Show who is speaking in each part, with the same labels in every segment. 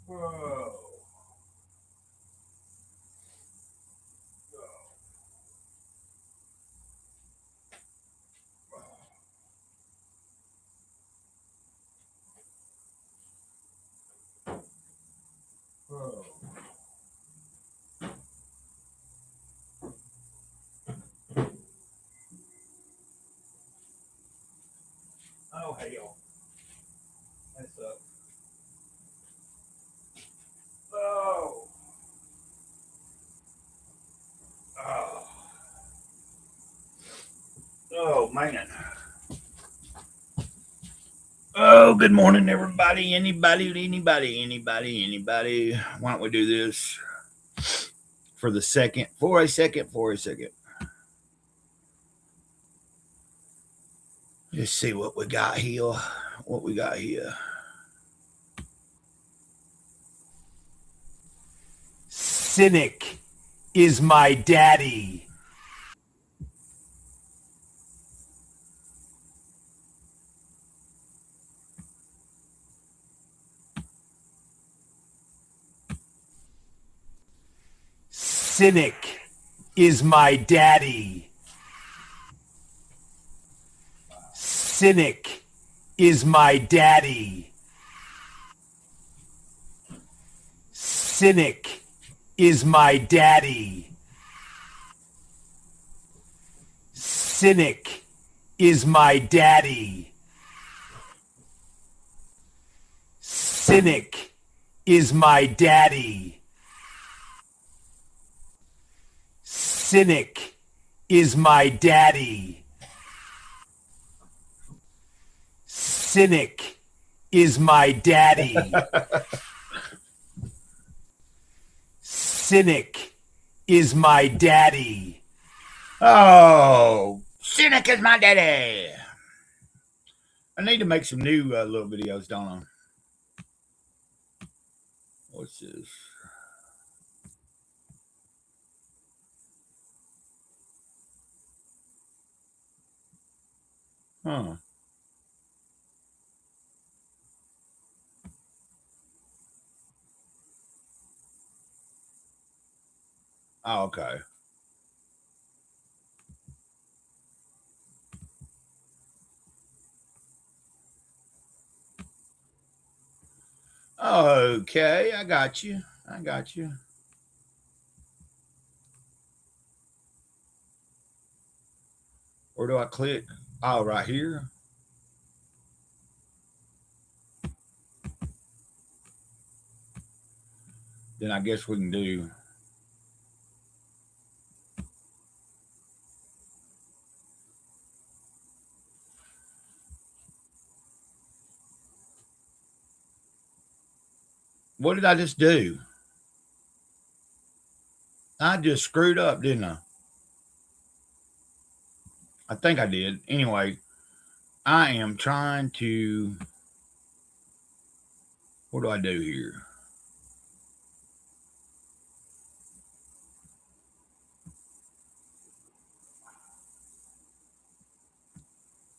Speaker 1: Whoa. Whoa. Oh, hell. That sucks. Oh. Oh. Oh, man. Oh, good morning, everybody. Anybody. Why don't we do this for the second? For a second. Let's see what we got here. What we got here.
Speaker 2: Cynic is my daddy. Cynic is my daddy. Cynic is my daddy. Cynic is my daddy. Cynic is my daddy. Cynic is my daddy. Cynic is my daddy. Cynic is my daddy. Cynic is my daddy.
Speaker 1: Oh, Cynic is my daddy. I need to make some new little videos, don't I? What's this? Huh. Oh, okay. Okay, I got you. Where do I click? Oh, right here. Then I guess we can do. What did I just do? I just screwed up, didn't I? I think I did. Anyway, I am trying to. What do I do here?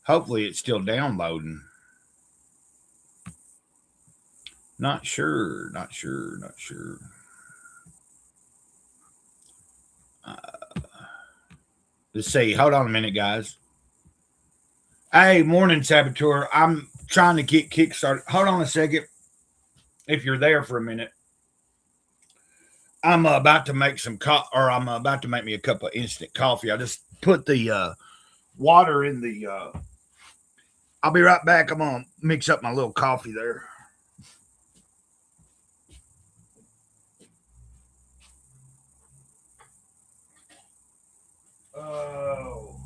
Speaker 1: Hopefully, it's still downloading. Not sure. Uh, let's see. Hold on a minute, guys. Hey, morning, Saboteur. I'm trying to get Kickstarter. Hold on a second. If you're there for a minute, I'm about to make I'm about to make me a cup of instant coffee. I just put the water in the. I'll be right back. I'm gonna mix up my little coffee there. Oh.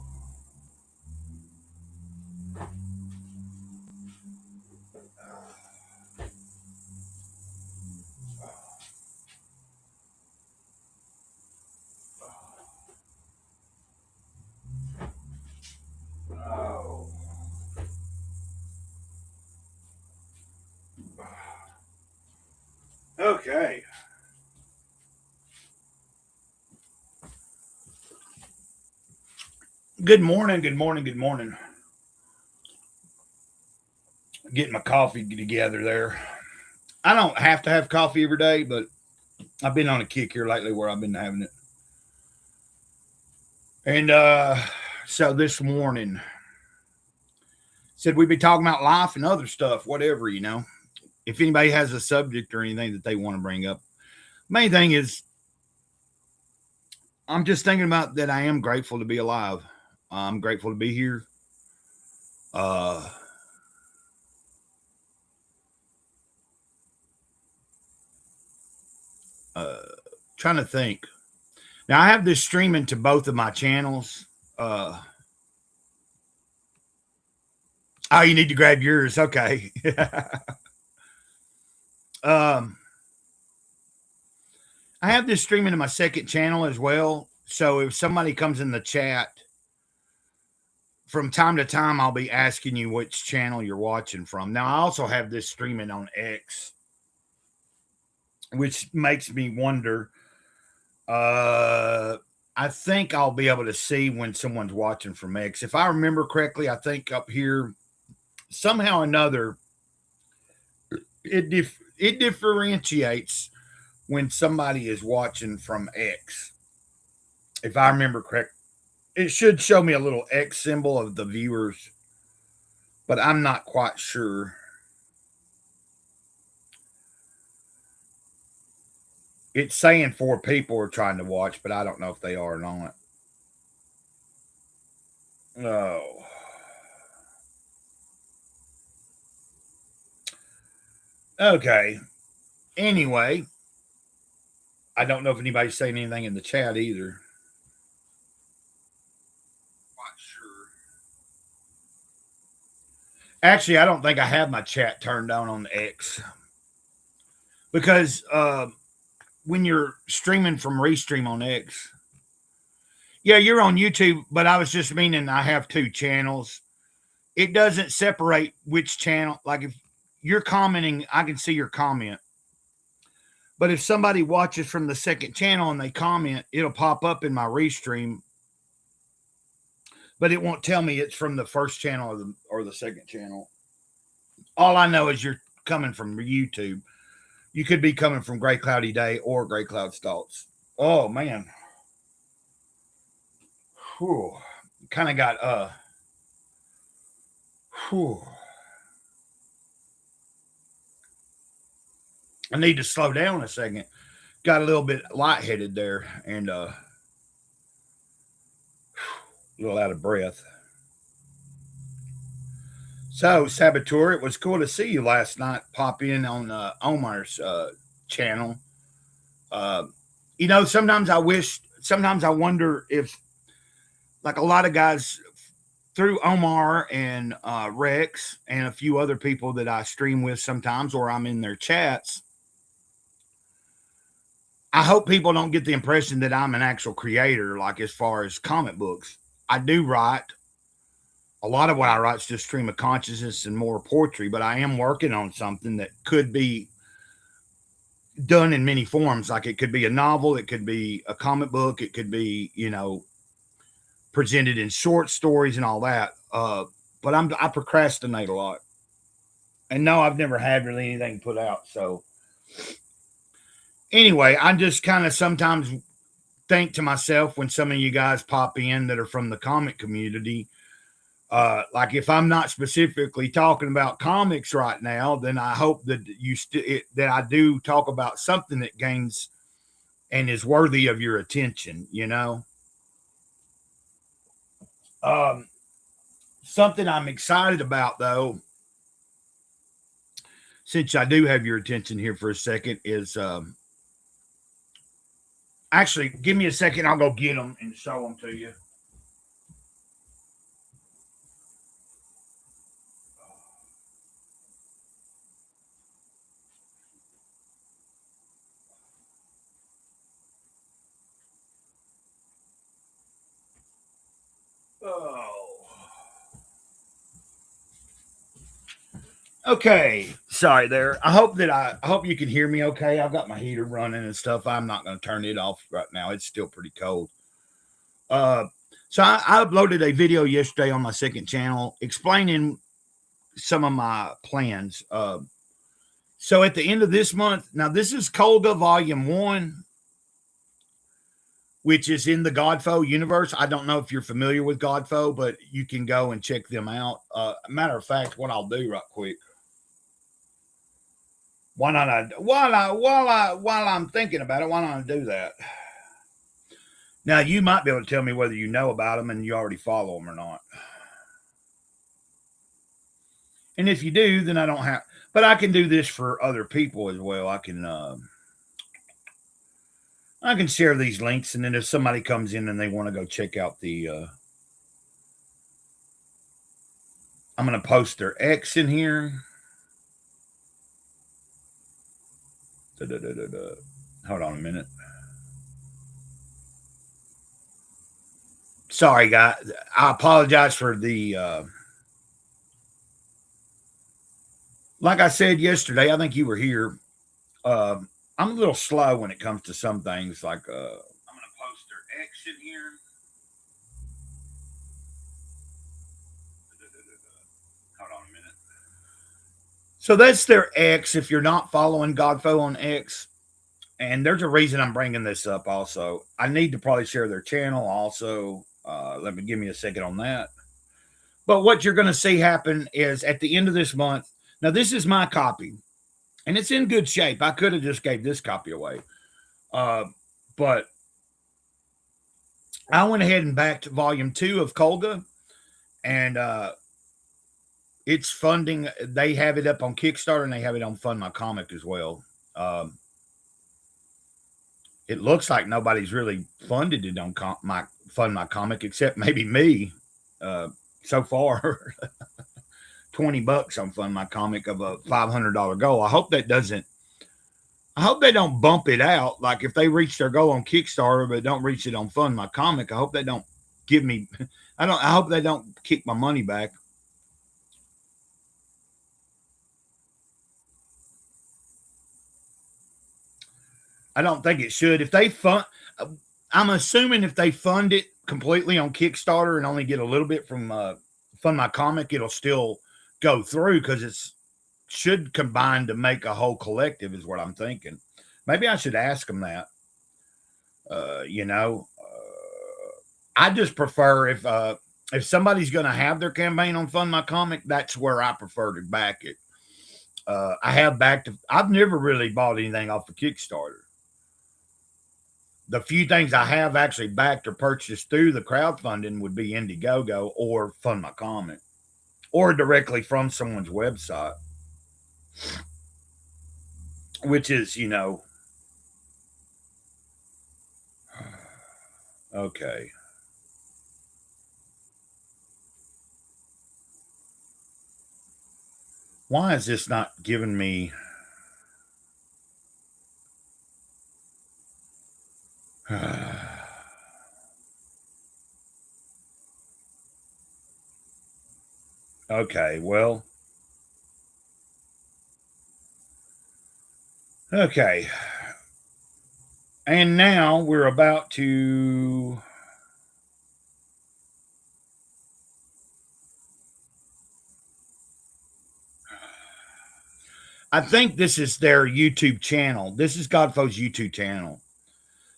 Speaker 1: Oh. Okay. Good morning. Getting my coffee together there. I don't have to have coffee every day, but I've been on a kick here lately where I've been having it. And so this morning said we'd be talking about life and other stuff, whatever, you know. If anybody has a subject or anything that they want to bring up. Main thing is I'm just thinking about that I am grateful to be alive. I'm grateful to be here. Trying to think. Now I have this streaming to both of my channels. Oh, you need to grab yours. Okay. I have this streaming to my second channel as well. So if somebody comes in the chat, from time to time, I'll be asking you which channel you're watching from. Now, I also have this streaming on X, which makes me wonder. I think I'll be able to see when someone's watching from X. If I remember correctly, I think up here, somehow or another, it differentiates when somebody is watching from X. If I remember correct, it should show me a little X symbol of the viewers, but I'm not quite sure. It's saying 4 people are trying to watch, but I don't know if they are or not. Oh. Okay. Anyway, I don't know if anybody's saying anything in the chat either. Not sure. Actually, I don't think I have my chat turned on X. Because when you're streaming from Restream on X, yeah, you're on YouTube, but I was just meaning I have 2 channels. It doesn't separate which channel. Like if you're commenting, I can see your comment. But if somebody watches from the second channel and they comment, it'll pop up in my Restream. But it won't tell me it's from the first channel or the second channel. All I know is you're coming from YouTube. You could be coming from Gray Cloudy Day or Gray Cloud Stalks. Oh, man. Whew. Kind of got, whew. I need to slow down a second. Got a little bit lightheaded there and a little out of breath. So, Saboteur, it was cool to see you last night pop in on Omar's channel. You know, sometimes I wonder if, like a lot of guys through Omar and Rex and a few other people that I stream with sometimes, or I'm in their chats, I hope people don't get the impression that I'm an actual creator, like as far as comic books. I do write. A lot of what I write is just stream of consciousness and more poetry, but I am working on something that could be done in many forms. Like it could be a novel, it could be a comic book, it could be, you know, presented in short stories and all that. But I procrastinate a lot. And no, I've never had really anything put out. So anyway, I just kind of sometimes think to myself when some of you guys pop in that are from the comic community, like if I'm not specifically talking about comics right now, then I hope that that I do talk about something that gains and is worthy of your attention, you know. Something I'm excited about though, since I do have your attention here for a second, is actually give me a second, I'll go get them and show them to you. Oh. Okay. Sorry there. I hope you can hear me okay. I've got my heater running and stuff. I'm not going to turn it off right now. It's still pretty cold. So I uploaded a video yesterday on my second channel explaining some of my plans. So at the end of this month, now this is Kolga Volume 1, which is in the Godfo universe. I don't know if you're familiar with Godfo, but you can go and check them out. Matter of fact, what I'll do right quick. Why not? While I'm thinking about it, why not I do that? Now you might be able to tell me whether you know about them and you already follow them or not. And if you do, then I don't have. But I can do this for other people as well. I can share these links, and then if somebody comes in and they want to go check out the, I'm going to post their X in here. Hold on a minute. Sorry, guys. I apologize for the. Like I said yesterday, I think you were here. I'm a little slow when it comes to some things. Like I'm going to post their X in here. Hold on a minute. So that's their X. If you're not following Godfo on X, and there's a reason I'm bringing this up. Also, I need to probably share their channel. Also, give me a second on that. But what you're going to see happen is at the end of this month. Now, this is my copy, and it's in good shape. I could have just gave this copy away, but I went ahead and backed Volume 2 of Kolga, and it's funding. They have it up on Kickstarter, and they have it on Fund My Comic as well. It looks like nobody's really funded it on Fund My Comic except maybe me so far. $20 on Fund My Comic of a $500 goal. I hope they don't bump it out. Like if they reach their goal on Kickstarter but don't reach it on Fund My Comic, I hope they don't give me. I hope they don't kick my money back. I don't think it should. If they I'm assuming if they fund it completely on Kickstarter and only get a little bit from Fund My Comic, it'll still go through because it should combine to make a whole collective is what I'm thinking. Maybe I should ask them that. I just prefer if somebody's going to have their campaign on Fund My Comic, that's where I prefer to back it. I've never really bought anything off of Kickstarter. The few things I have actually backed or purchased through the crowdfunding would be Indiegogo or Fund My Comic, or directly from someone's website, which is, okay. Why is this not giving me? Okay, well. Okay. And now we're about to. I think this is their YouTube channel. This is Godfo's YouTube channel.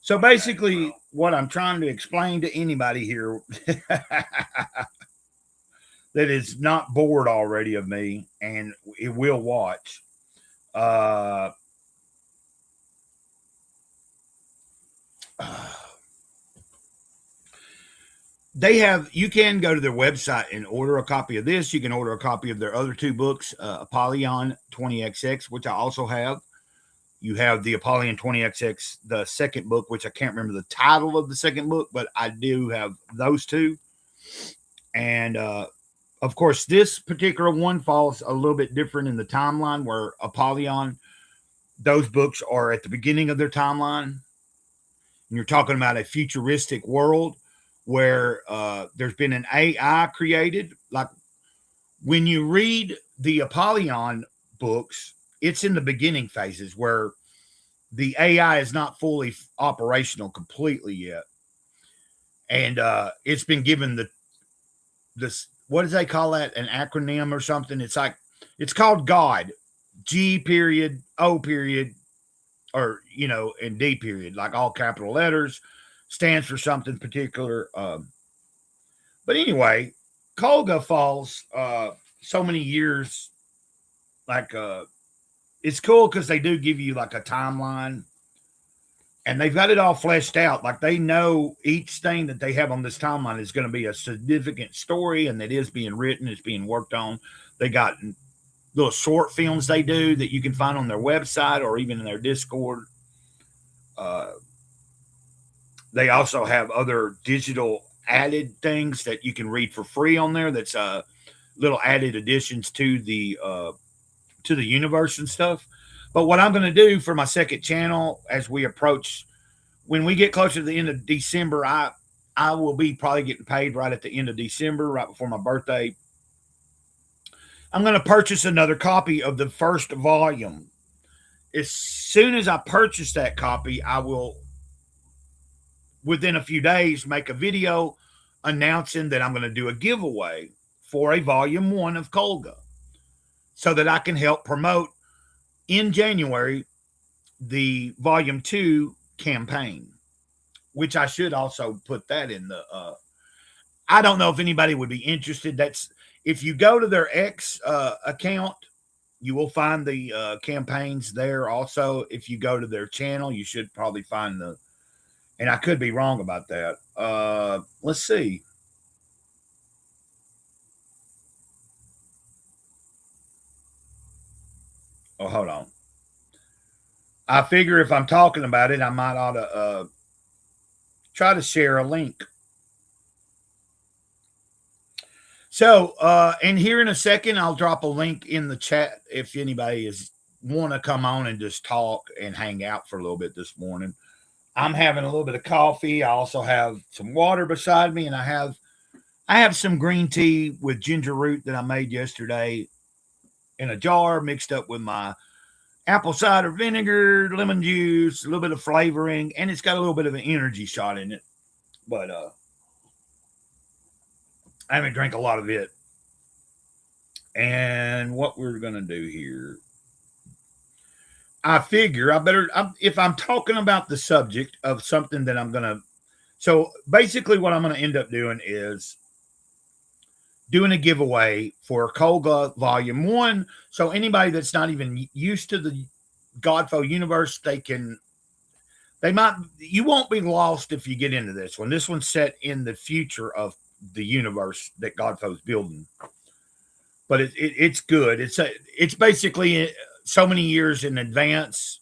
Speaker 1: So basically, what I'm trying to explain to anybody here that is not bored already of me and it will watch. You can go to their website and order a copy of this. You can order a copy of their other two books, Apollyon 20XX, which I also have. You have the Apollyon 20XX, the second book, which I can't remember the title of the second book, but I do have those two. And, of course, this particular one falls a little bit different in the timeline, where Apollyon, those books are at the beginning of their timeline. And you're talking about a futuristic world where there's been an AI created. Like when you read the Apollyon books, it's in the beginning phases where the AI is not fully operational completely yet. And it's been given this, what do they call that? An acronym or something? It's called God G period, O period, or, and D period, like all capital letters, stands for something particular. But anyway, Colga Falls, so many years, like, it's cool because they do give you like a timeline, and they've got it all fleshed out. Like, they know each thing that they have on this timeline is going to be a significant story, and that is being written, it's being worked on. They got little short films they do that you can find on their website or even in their Discord. They also have other digital added things that you can read for free on there. That's little added additions to the universe and stuff. But what I'm going to do for my second channel, as we approach, when we get closer to the end of December, I will be probably getting paid right at the end of December, right before my birthday. I'm going to purchase another copy of the first volume. As soon as I purchase that copy, I will, within a few days, make a video announcing that I'm going to do a giveaway for a volume 1 of Colga, so that I can help promote in January the volume 2 campaign, which I should also put that in the I don't know if anybody would be interested. That's, if you go to their X account, you will find the campaigns there. Also, if you go to their channel, you should probably find the, and I could be wrong about that. Let's see. Oh, hold on. I figure if I'm talking about it, I might ought to try to share a link. So, and here in a second, I'll drop a link in the chat if anybody is want to come on and just talk and hang out for a little bit this morning. I'm having a little bit of coffee. I also have some water beside me, and I have some green tea with ginger root that I made yesterday in a jar, mixed up with my apple cider vinegar, lemon juice, a little bit of flavoring, and it's got a little bit of an energy shot in it. But I haven't drank a lot of it. And what we're going to do here, I figure if I'm talking about the subject of something that I'm going to, so basically what I'm going to end up doing is doing a giveaway for Colga Volume 1. So anybody that's not even used to the Godfo universe, you won't be lost if you get into this one. This one's set in the future of the universe that Godfo's building. But it's good. It's basically so many years in advance,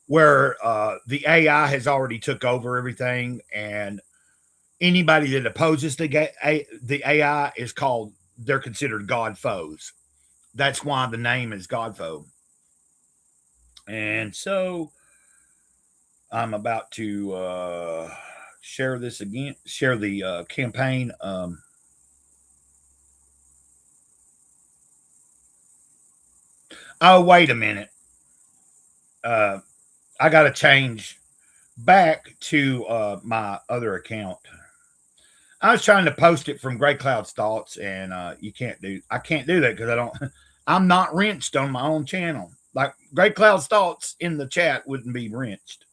Speaker 1: where the AI has already took over everything, and anybody that opposes the AI they're considered God foes. That's why the name is Godfo. And so I'm about to share this again, share the campaign. Oh, wait a minute. I got to change back to my other account. I was trying to post it from Gray Cloud's Thoughts, and I can't do that because I'm not wrenched on my own channel. Like, Gray Cloud's Thoughts in the chat wouldn't be wrenched.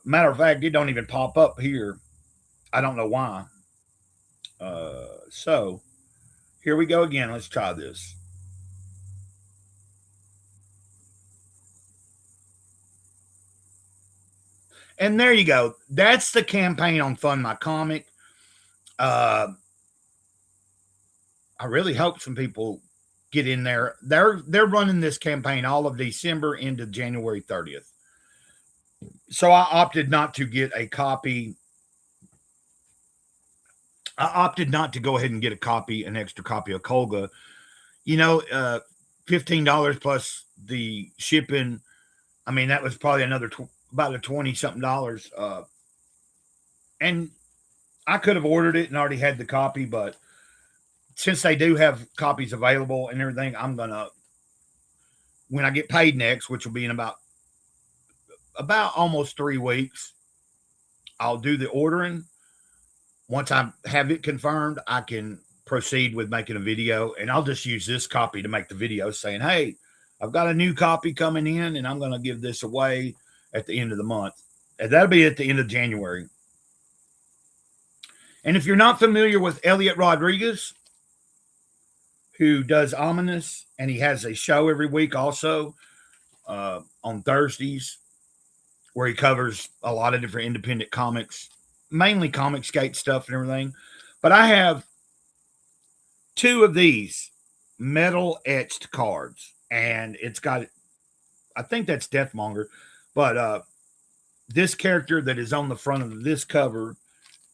Speaker 1: Matter of fact, it don't even pop up here. I don't know why. So here we go again. Let's try this. And there you go. That's the campaign on Fund My Comic. I really hope some people get in there. They're running this campaign all of December into January 30th. So I opted not to get a copy. I opted not to go ahead and get an extra copy of Colga. $15 plus the shipping. I mean, that was probably another about a $20-something. And I could have ordered it and already had the copy, but since they do have copies available and everything, I'm gonna, when I get paid next, which will be in about almost 3 weeks, I'll do the ordering. Once I have it confirmed, I can proceed with making a video, and I'll just use this copy to make the video saying, hey, I've got a new copy coming in, and I'm going to give this away at the end of the month. And that'll be at the end of January. And if you're not familiar with Elliot Rodriguez, who does Ominous, and he has a show every week also on Thursdays where he covers a lot of different independent comics, mainly Comicsgate stuff and everything. But I have 2 of these metal etched cards, and it's got, I think that's Deathmonger, but this character that is on the front of this cover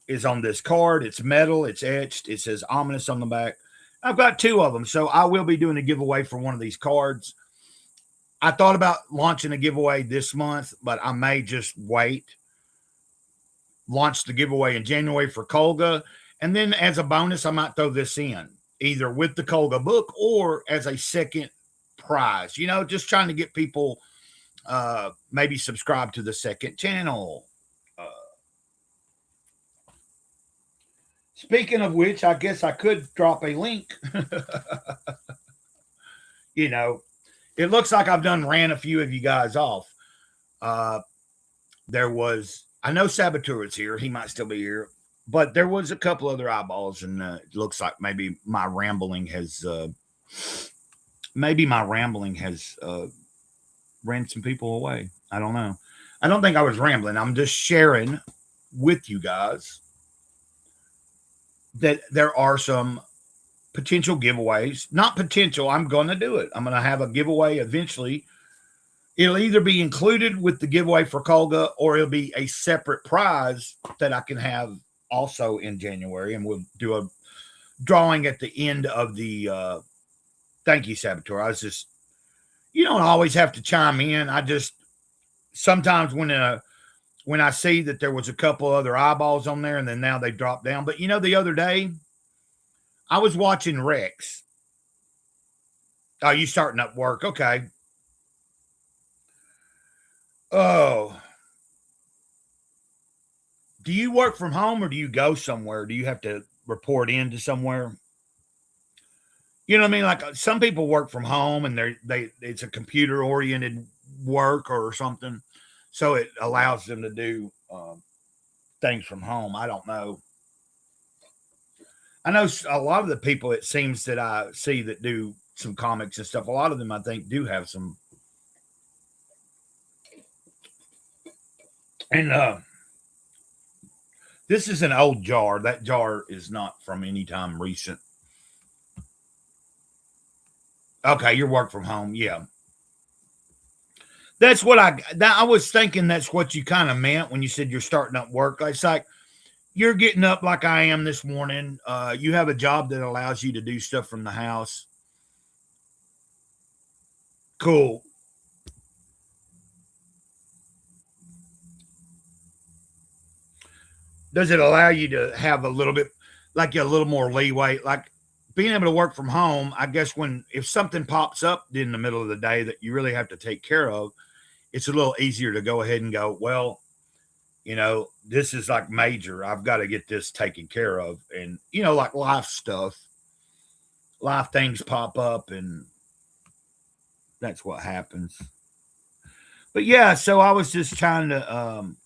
Speaker 1: is on this card. It's metal, it's etched, it says Ominous on the back. I've got 2 of them, so I will be doing a giveaway for one of these cards. I thought about launching a giveaway this month, but I may just wait. Launch the giveaway in January for Kolga, and then as a bonus, I might throw this in, either with the Kolga book or as a second prize. You know, just trying to get people maybe subscribe to the second channel. Speaking of which, I guess I could drop a link. You know, it looks like I've ran a few of you guys off. There was, I know Saboteur is here. He might still be here. But there was a couple other eyeballs, and it looks like maybe my rambling has ran some people away. I don't know. I don't think I was rambling. I'm just sharing with you guys that there are some potential giveaways. Not potential. I'm going to do it. I'm going to have a giveaway eventually. It'll either be included with the giveaway for Kolga, or it'll be a separate prize that I can have also in January. And we'll do a drawing at the end of the thank you, Saboteur. I was just, you don't always have to chime in. I just sometimes when I see that there was a couple other eyeballs on there and then now they dropped down. But you know, the other day I was watching Rex. Oh, you starting up work. Okay. Oh, do you work from home or do you go somewhere? Do you have to report into somewhere? You know what I mean? Like some people work from home and it's a computer oriented work or something. So it allows them to do things from home. I don't know. I know a lot of the people, it seems that I see that do some comics and stuff, a lot of them I think do have some. And this is an old jar. That jar is not from any time recent. Okay, you work from home. Yeah. That's what I was thinking. That's what you kind of meant when you said you're starting up work. It's like you're getting up like I am this morning. You have a job that allows you to do stuff from the house. Cool. Does it allow you to have a little bit, like a little more leeway? Like being able to work from home, I guess if something pops up in the middle of the day that you really have to take care of, it's a little easier to go ahead and go, well, you know, this is like major. I've got to get this taken care of. And, you know, like life stuff, life things pop up and that's what happens. But yeah, so I was just trying to,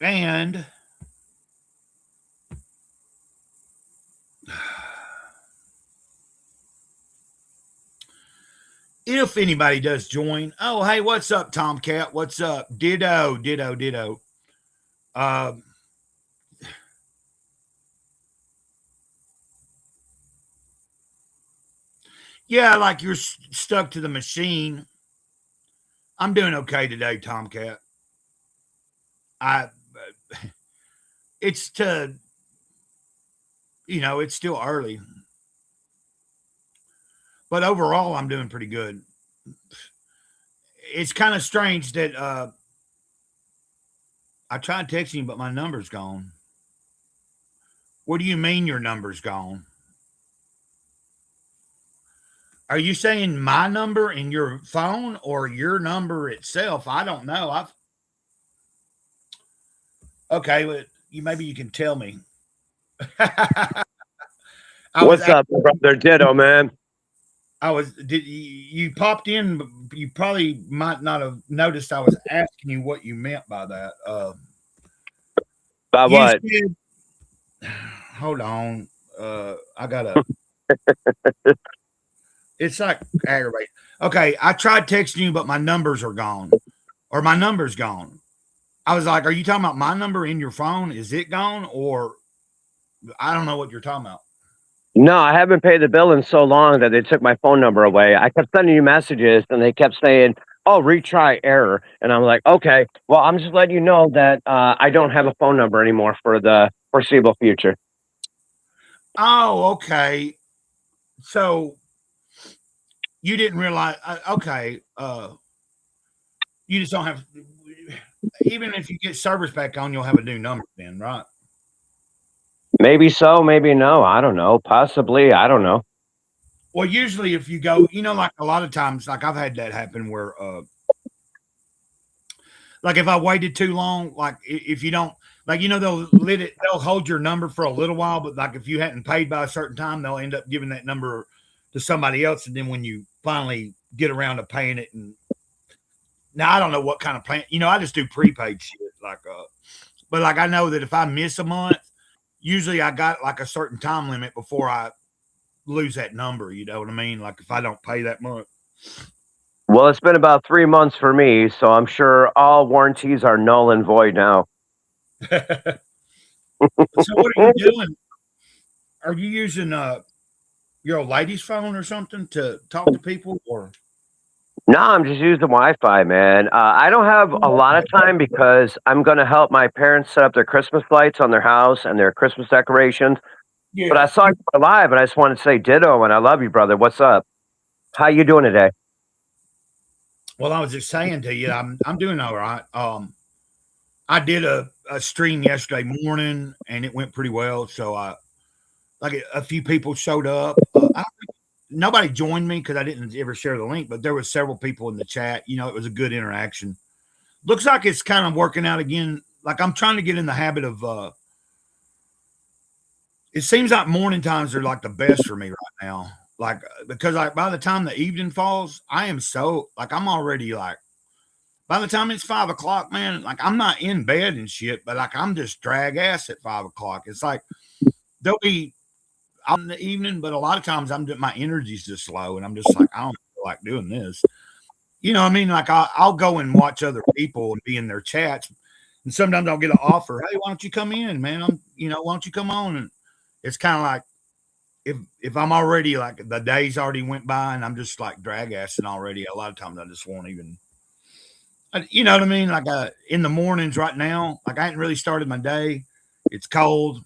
Speaker 1: and if anybody does join, oh, hey, what's up, Tomcat? What's up? Ditto. Yeah, like you're stuck to the machine. I'm doing okay today, Tomcat. It's it's still early. But overall, I'm doing pretty good. It's kind of strange that I tried texting you, but my number's gone. What do you mean your number's gone? Are you saying my number in your phone or your number itself? I don't know. Okay, well, maybe you can tell me. I was
Speaker 3: What's up, brother? Ditto, man.
Speaker 1: did you popped in, but you probably might not have noticed I was asking you what you meant by that.
Speaker 3: By
Speaker 1: You
Speaker 3: what?
Speaker 1: said, hold on. I gotta, it's like aggravating. Okay, I tried texting you, but my numbers are gone, or my number's gone. I was like, are you talking about my number in your phone? Is it gone? Or I don't know what you're talking about.
Speaker 3: No, I haven't paid the bill in so long that they took my phone number away. I kept sending you messages and they kept saying, "Oh, retry error." And I'm like, okay, well, I'm just letting you know that I don't have a phone number anymore for the foreseeable future.
Speaker 1: Oh, okay. So you didn't realize, okay. You just don't have, even if you get service back on, you'll have a new number then, right?
Speaker 3: Maybe so, maybe no. I don't know. Possibly. I don't know.
Speaker 1: Well, usually if you go, like a lot of times, like I've had that happen where, like if I waited too long, like if you don't, like, they'll hold your number for a little while, but like if you hadn't paid by a certain time, they'll end up giving that number to somebody else. And then when you finally get around to paying it, and now I don't know what kind of plan, I just do prepaid shit. Like, but like I know that if I miss a month, usually I got like a certain time limit before I lose that number. You know what I mean? Like if I don't pay that month.
Speaker 3: Well, it's been about 3 months for me, so I'm sure all warranties are null and void now.
Speaker 1: So what are you doing? Are you using your old lady's phone or something to talk to people, or?
Speaker 3: No, I'm just using Wi-Fi, man. I don't have a lot of time because I'm going to help my parents set up their Christmas lights on their house and their Christmas decorations. But I
Speaker 1: Yeah.
Speaker 3: saw you live, and I just wanted to say ditto, and I love you, brother. What's up? How you doing today?
Speaker 1: Well, I was just saying to you, I'm doing all right. I did a stream yesterday morning, and it went pretty well. So like a few people showed up. Nobody joined me because I didn't ever share the link, but there was several people in the chat. It was a good interaction. Looks like it's kind of working out again. Like I'm trying to get in the habit of. It seems like morning times are like the best for me right now. Like because like by the time the evening falls, I am so like I'm already like by the time it's 5 o'clock, man, like I'm not in bed and shit, but like I'm just drag ass at 5 o'clock. It's like there'll be out in the evening, but a lot of times my energy's just low, and I'm just like I don't feel like doing this. You know what I mean? Like I'll go and watch other people and be in their chats, and sometimes I'll get an offer. Hey, why don't you come in, man? Why don't you come on? And it's kind of like if I'm already like the days already went by and I'm just like drag assing already. A lot of times I just won't even. You know what I mean? Like in the mornings right now, like I hadn't really started my day. It's cold.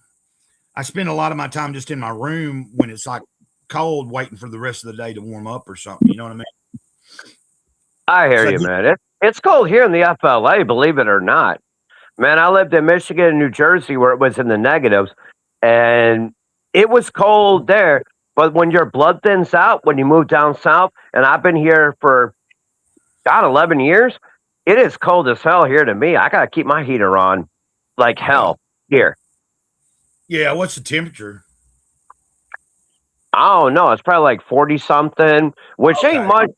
Speaker 1: I spend a lot of my time just in my room when it's like cold, waiting for the rest of the day to warm up or something. You know what I mean?
Speaker 3: I hear
Speaker 1: So,
Speaker 3: you, man. It's cold here in the FLA, believe it or not. Man, I lived in Michigan and New Jersey where it was in the negatives, and it was cold there. But when your blood thins out, when you move down south, and I've been here for, God, 11 years, it is cold as hell here to me. I got to keep my heater on like hell here.
Speaker 1: yeah. What's the temperature?
Speaker 3: I don't know. It's probably like 40 something, which
Speaker 1: Okay.
Speaker 3: ain't much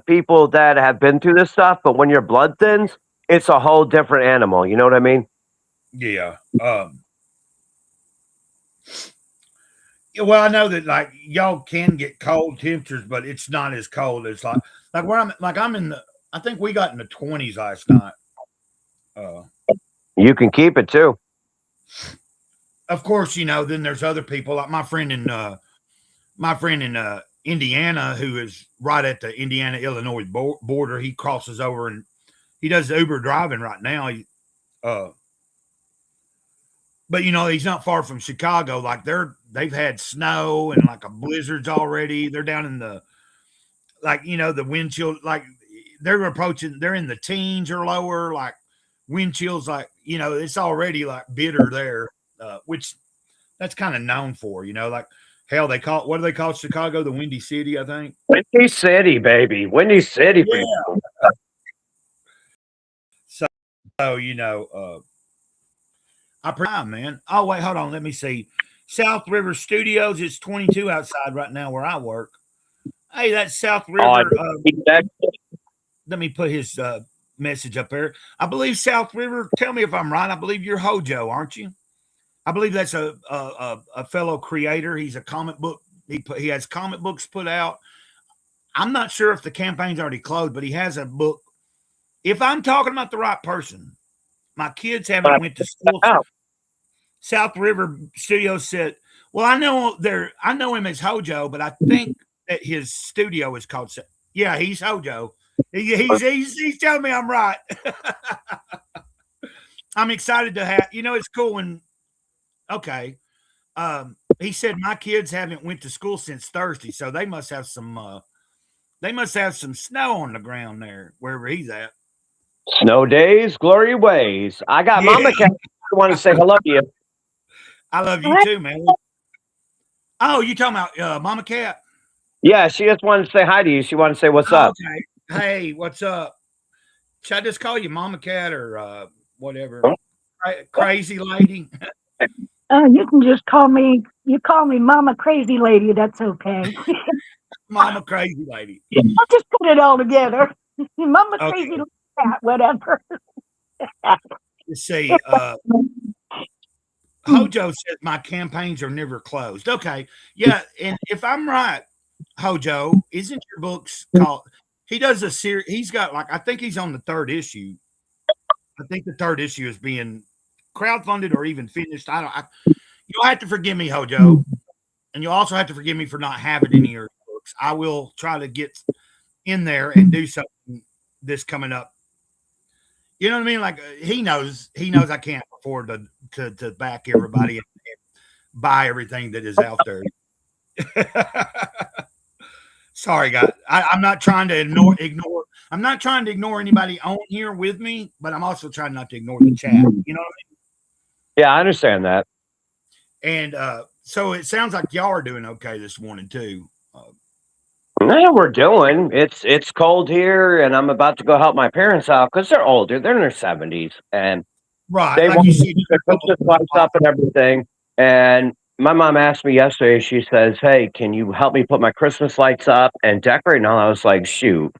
Speaker 3: people that have been through this stuff. But when your blood thins, it's a whole different animal. You know what I mean?
Speaker 1: Yeah. Well, I know that like y'all can get cold temperatures, but it's not as cold as like where I'm in the. I think we got in the 20s last night.
Speaker 3: You can keep it too.
Speaker 1: Of course, then there's other people like my friend in Indiana, who is right at the Indiana Illinois border. He crosses over and he does Uber driving right now. But he's not far from Chicago. Like they've had snow and like a blizzards already. They're down in the the wind chill, like they're approaching. They're in the teens or lower. Like wind chills, like it's already like bitter there, which that's kind of known for. Like hell, what do they call Chicago? The Windy City, I think.
Speaker 3: Windy City, baby. Windy City.
Speaker 1: Yeah. So Man. Oh, wait, hold on. Let me see. South River Studios. It's 22 outside right now where I work. Hey, that's South River. Let me put his message up there. I believe South River. Tell me if I'm right. I believe you're Hojo, aren't you? I believe that's a fellow creator. He's a comic book. He has comic books put out. I'm not sure if the campaign's already closed, but he has a book. If I'm talking about the right person, my kids haven't went to school. South River Studios said, "Well, I know him as Hojo, but I think that his studio is called. Yeah, he's Hojo. He's telling me I'm right. I'm excited to have. It's cool when. Okay, he said my kids haven't went to school since Thursday, so they must have some. They must have some snow on the ground there wherever he's at.
Speaker 3: Snow days, glory ways. I got Mama Cat. I want to say hello to you.
Speaker 1: I love you too, man. Oh, you talking about Mama Cat?
Speaker 3: Yeah, she just wanted to say hi to you. She wanted to say what's up.
Speaker 1: Okay. Hey, what's up? Should I just call you Mama Cat or whatever? Crazy lady.
Speaker 4: You can just call me. You call me Mama Crazy Lady. That's okay.
Speaker 1: Mama Crazy Lady.
Speaker 4: I'll just put it all together. Mama Crazy Cat, whatever.
Speaker 1: Let's see. Hojo says my campaigns are never closed. Okay. Yeah. And if I'm right, Hojo, isn't your books called? He does a series. He's got I think he's on the 3rd issue. I think the 3rd issue is being crowdfunded or even finished. You'll have to forgive me, Hojo. And you'll also have to forgive me for not having any of your books. I will try to get in there and do something this coming up. You know what I mean? Like he knows I can't afford to back everybody and buy everything that is out there. Sorry, guys. I'm not trying to ignore. I'm not trying to ignore anybody on here with me, but I'm also trying not to ignore the chat. You know what I mean?
Speaker 3: Yeah, I understand that.
Speaker 1: And so it sounds like y'all are doing okay this morning too.
Speaker 3: Yeah, we're doing. It's cold here, and I'm about to go help my parents out because they're older. They're in their 70s, and
Speaker 1: right,
Speaker 3: they
Speaker 1: like
Speaker 3: want
Speaker 1: you see,
Speaker 3: to put the lights up and everything. And my mom asked me yesterday. She says, "Hey, can you help me put my Christmas lights up and decorate?" And all I was like, "Shoot,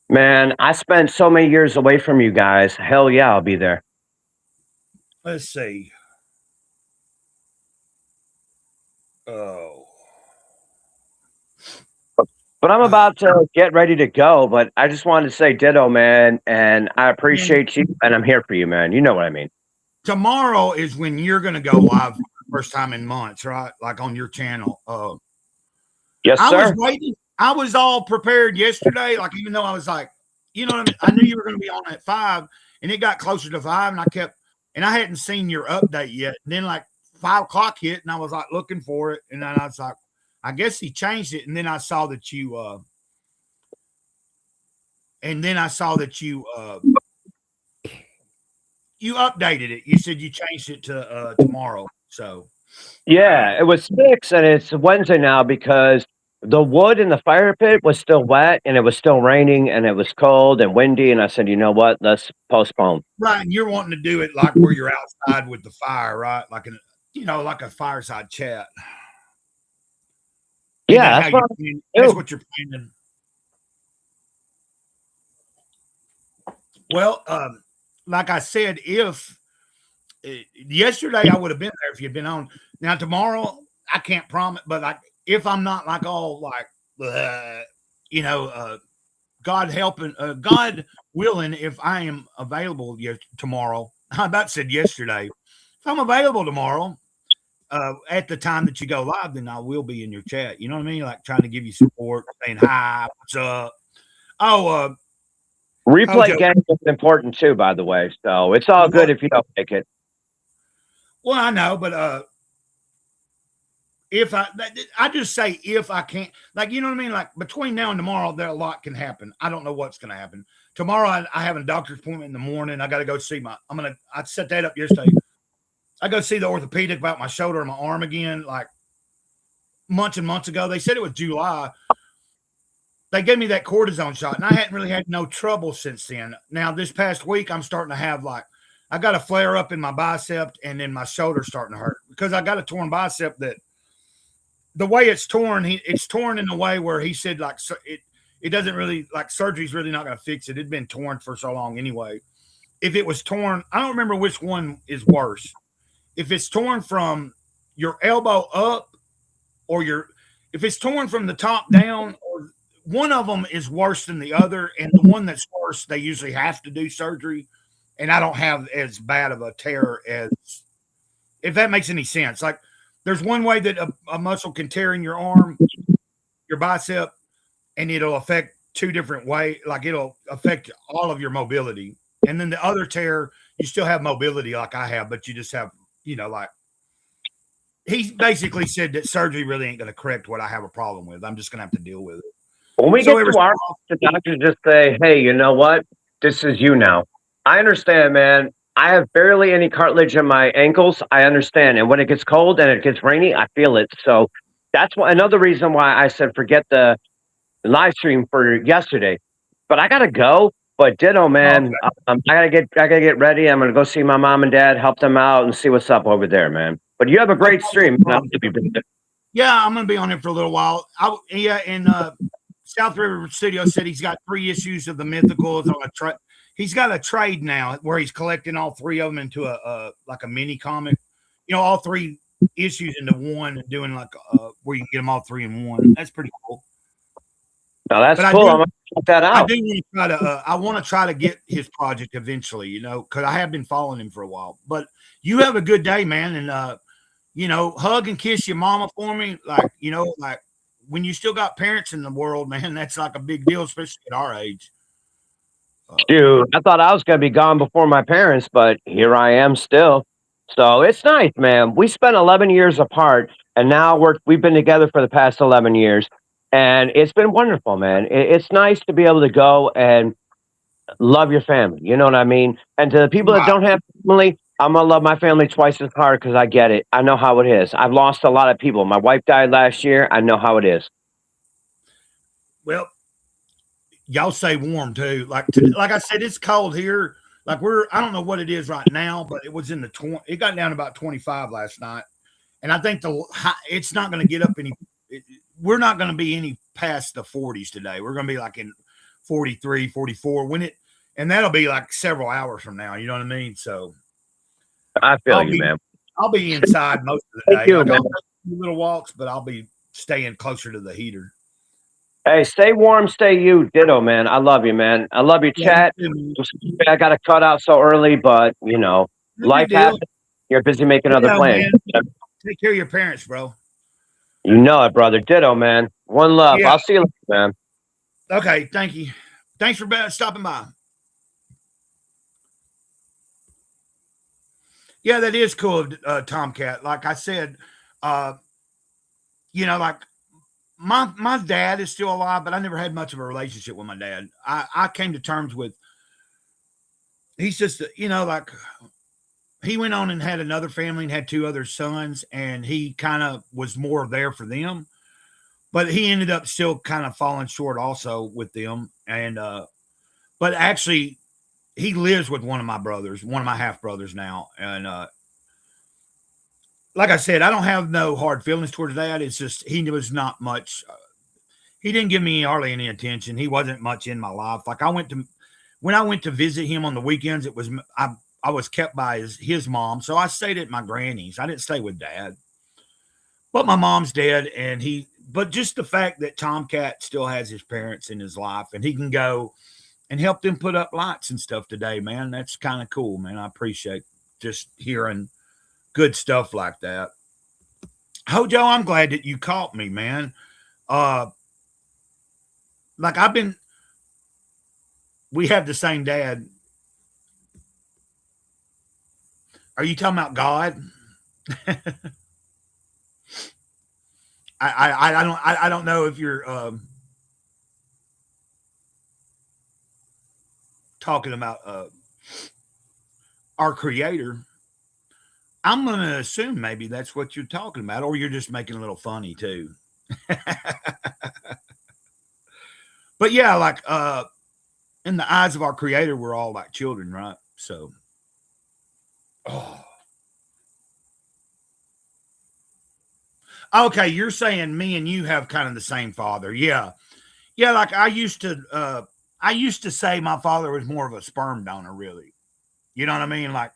Speaker 3: man! I spent so many years away from you guys. Hell yeah, I'll be there."
Speaker 1: Let's see. Oh.
Speaker 3: But I'm about to get ready to go, but I just wanted to say ditto, man, and I appreciate you, and I'm here for you, man. You know what I mean.
Speaker 1: Tomorrow is when you're going to go live for the first time in months, right? Like on your channel.
Speaker 3: Yes,
Speaker 1: I
Speaker 3: sir.
Speaker 1: was waiting. I was all prepared yesterday, like even though I was like, you know what I mean? I knew you were going to be on at 5, and it got closer to 5, and I hadn't seen your update yet. And then like 5 o'clock hit, and I was like looking for it, and then I was like, I guess he changed it, and then I saw that you you updated it. You said you changed it to tomorrow. So
Speaker 3: yeah, it was 6, and it's Wednesday now because the wood in the fire pit was still wet, and it was still raining, and it was cold and windy. And I said, you know what? Let's postpone.
Speaker 1: Right, and you're wanting to do it like where you're outside with the fire, right? Like like a fireside chat.
Speaker 3: Yeah,
Speaker 1: that's what you're planning. Well, like I said, if yesterday I would have been there if you'd been on. Now tomorrow I can't promise, but like if I'm not like all like, God helping, God willing, if I am available tomorrow, I about said yesterday, if I'm available tomorrow. At the time that you go live, then I will be in your chat. You know what I mean? Like trying to give you support, saying hi, what's up? Oh,
Speaker 3: replay game is important too, by the way. So it's all good if you don't make it.
Speaker 1: Well, I know, but if I just say if I can't, like you know what I mean? Like between now and tomorrow, a lot can happen. I don't know what's going to happen tomorrow. I have a doctor's appointment in the morning. I got to go see I set that up yesterday. I go see the orthopedic about my shoulder and my arm again, like months and months ago. They said it was July. They gave me that cortisone shot, and I hadn't really had no trouble since then. Now, this past week, I'm starting to have I got a flare up in my bicep, and then my shoulder's starting to hurt because I got a torn bicep. That the way it's torn, it's torn in a way where he said like it doesn't really like surgery's really not going to fix it. It'd been torn for so long anyway. If it was torn, I don't remember which one is worse. If it's torn from your elbow up or if it's torn from the top down, or one of them is worse than the other, and the one that's worse, they usually have to do surgery. And I don't have as bad of a tear as, if that makes any sense. Like there's one way that a muscle can tear in your arm, your bicep, and it'll affect two different ways. Like it'll affect all of your mobility. And then the other tear, you still have mobility like I have, but you just have, like he basically said that surgery really ain't going to correct what I have a problem with. I'm just going to have to deal with it.
Speaker 3: When we get to our, the doctors just say, hey, you know what? This is you now. I understand, man. I have barely any cartilage in my ankles. I understand. And when it gets cold and it gets rainy, I feel it. So that's another reason why I said forget the live stream for yesterday. But I got to go. But ditto, man. Okay. I gotta get ready. I'm gonna go see my mom and dad, help them out, and see what's up over there, man. But you have a great stream.
Speaker 1: Yeah, I'm gonna be on it for a little while. And South River Studio said he's got 3 issues of the Mythicals on a he's got a trade now where he's collecting all 3 of them into a like a mini comic. All 3 issues into one, and doing like where you can get them all 3 in one. That's pretty cool.
Speaker 3: Now that's cool. I'm gonna check that out.
Speaker 1: I do want to try to. I want to try to get his project eventually. Because I have been following him for a while. But you have a good day, man, and hug and kiss your mama for me. Like like when you still got parents in the world, man, that's like a big deal, especially at our age.
Speaker 3: Dude, I thought I was gonna be gone before my parents, but here I am still. So it's nice, man. We spent 11 years apart, and now we've been together for the past 11 years. And it's been wonderful, man. It's nice to be able to go and love your family. You know what I mean? And to the people that don't have family, I'm going to love my family twice as hard because I get it. I know how it is. I've lost a lot of people. My wife died last year. I know how it is.
Speaker 1: Well, y'all stay warm too. Like I said, it's cold here. Like I don't know what it is right now, but it was in the 20. It got down to about 25 last night. And I think it's not going to get up any. We're not going to be any past the 40s today. We're going to be like in 43, 44 and that'll be like several hours from now. You know what I mean? So
Speaker 3: I feel you, man.
Speaker 1: I'll be inside most of the day.
Speaker 3: Thank you, man.
Speaker 1: I'll do little walks, but I'll be staying closer to the heater.
Speaker 3: Hey, stay warm, stay you. Ditto, man. I love you, man. I love your chat. I got to cut out so early, but life happens. You're busy making other plans.
Speaker 1: Take care of your parents, bro.
Speaker 3: You know it, brother. Ditto, man. One love. Yeah. I'll see you later, man.
Speaker 1: Okay, thank you. Thanks for stopping by. Yeah, that is cool, Tomcat. Like I said, like my dad is still alive, but I never had much of a relationship with my dad. I came to terms with, he's just, like he went on and had another family and had 2 other sons, and he kind of was more there for them, but he ended up still kind of falling short also with them. And, but actually he lives with one of my brothers, one of my half brothers now. And, like I said, I don't have no hard feelings towards that. It's just, he was not much. He didn't give me hardly any attention. He wasn't much in my life. Like when I went to visit him on the weekends, I was kept by his mom. So I stayed at my granny's. I didn't stay with dad, but my mom's dead. But just the fact that Tomcat still has his parents in his life and he can go and help them put up lights and stuff today, man, that's kind of cool, man. I appreciate just hearing good stuff like that. Hojo, I'm glad that you caught me, man. We have the same dad. Are you talking about God? I don't know if you're talking about our Creator. I'm going to assume maybe that's what you're talking about, or you're just making a little funny too. But yeah, like in the eyes of our Creator, we're all like children, right? So Oh. Okay, you're saying me and you have kind of the same father. Yeah. Yeah, like I used to say my father was more of a sperm donor, really. You know what I mean? Like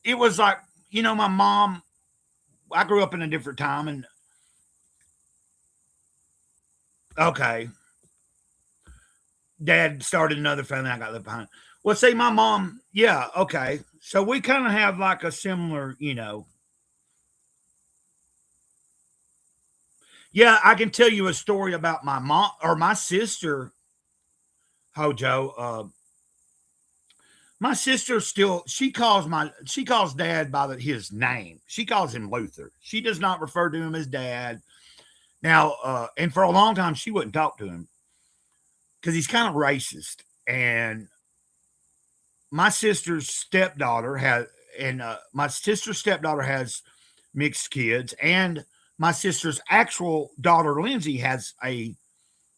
Speaker 1: it was like, my mom, I grew up in a different time and okay. Dad started another family, I got left behind. Well, see, my mom, yeah, okay. So we kind of have like a similar, yeah, I can tell you a story about my mom or my sister, Hojo. My sister still she calls dad by his name. She calls him Luther. She does not refer to him as dad. Now, and for a long time she wouldn't talk to him because he's kind of racist. And my sister's stepdaughter has my sister's stepdaughter has mixed kids, and my sister's actual daughter Lindsay has a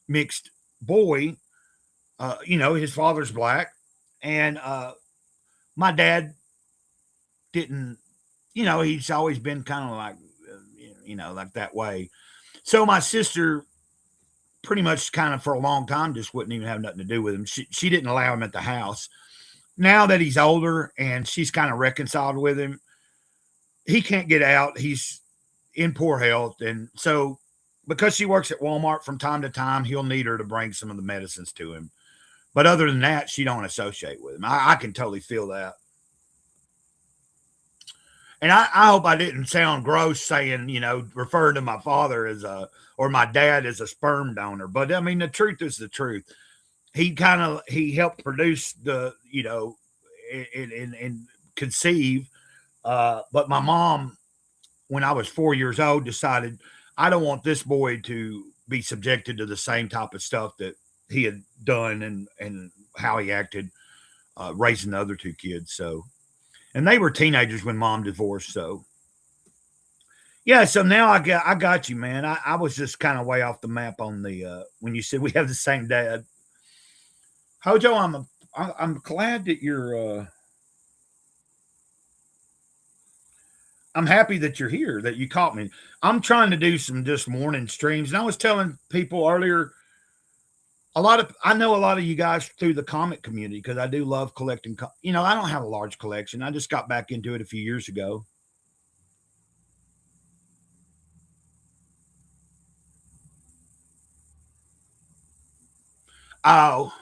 Speaker 1: mixed boy. His father's black, and my dad didn't. He's always been kind of like, like that way. So my sister pretty much kind of for a long time just wouldn't even have nothing to do with him. She didn't allow him at the house. Now that he's older and she's kind of reconciled with him, he can't get out. He's in poor health. And so because she works at Walmart from time to time, he'll need her to bring some of the medicines to him. But other than that, she don't associate with him. I can totally feel that. And I hope I didn't sound gross saying, referring to my father or my dad as a sperm donor. But I mean, the truth is the truth. He helped produce and conceive. But my mom, when I was 4 years old, decided I don't want this boy to be subjected to the same type of stuff that he had done and how he acted raising the other two kids. So, and they were teenagers when mom divorced. So, yeah. So now I got you, man. I was just kind of way off the map on the when you said we have the same dad. Hojo, I'm glad that you're. I'm happy that you're here, that you caught me. I'm trying to do some just morning streams, and I was telling people earlier. I know a lot of you guys through the comic community because I do love collecting. I don't have a large collection. I just got back into it a few years ago. Oh,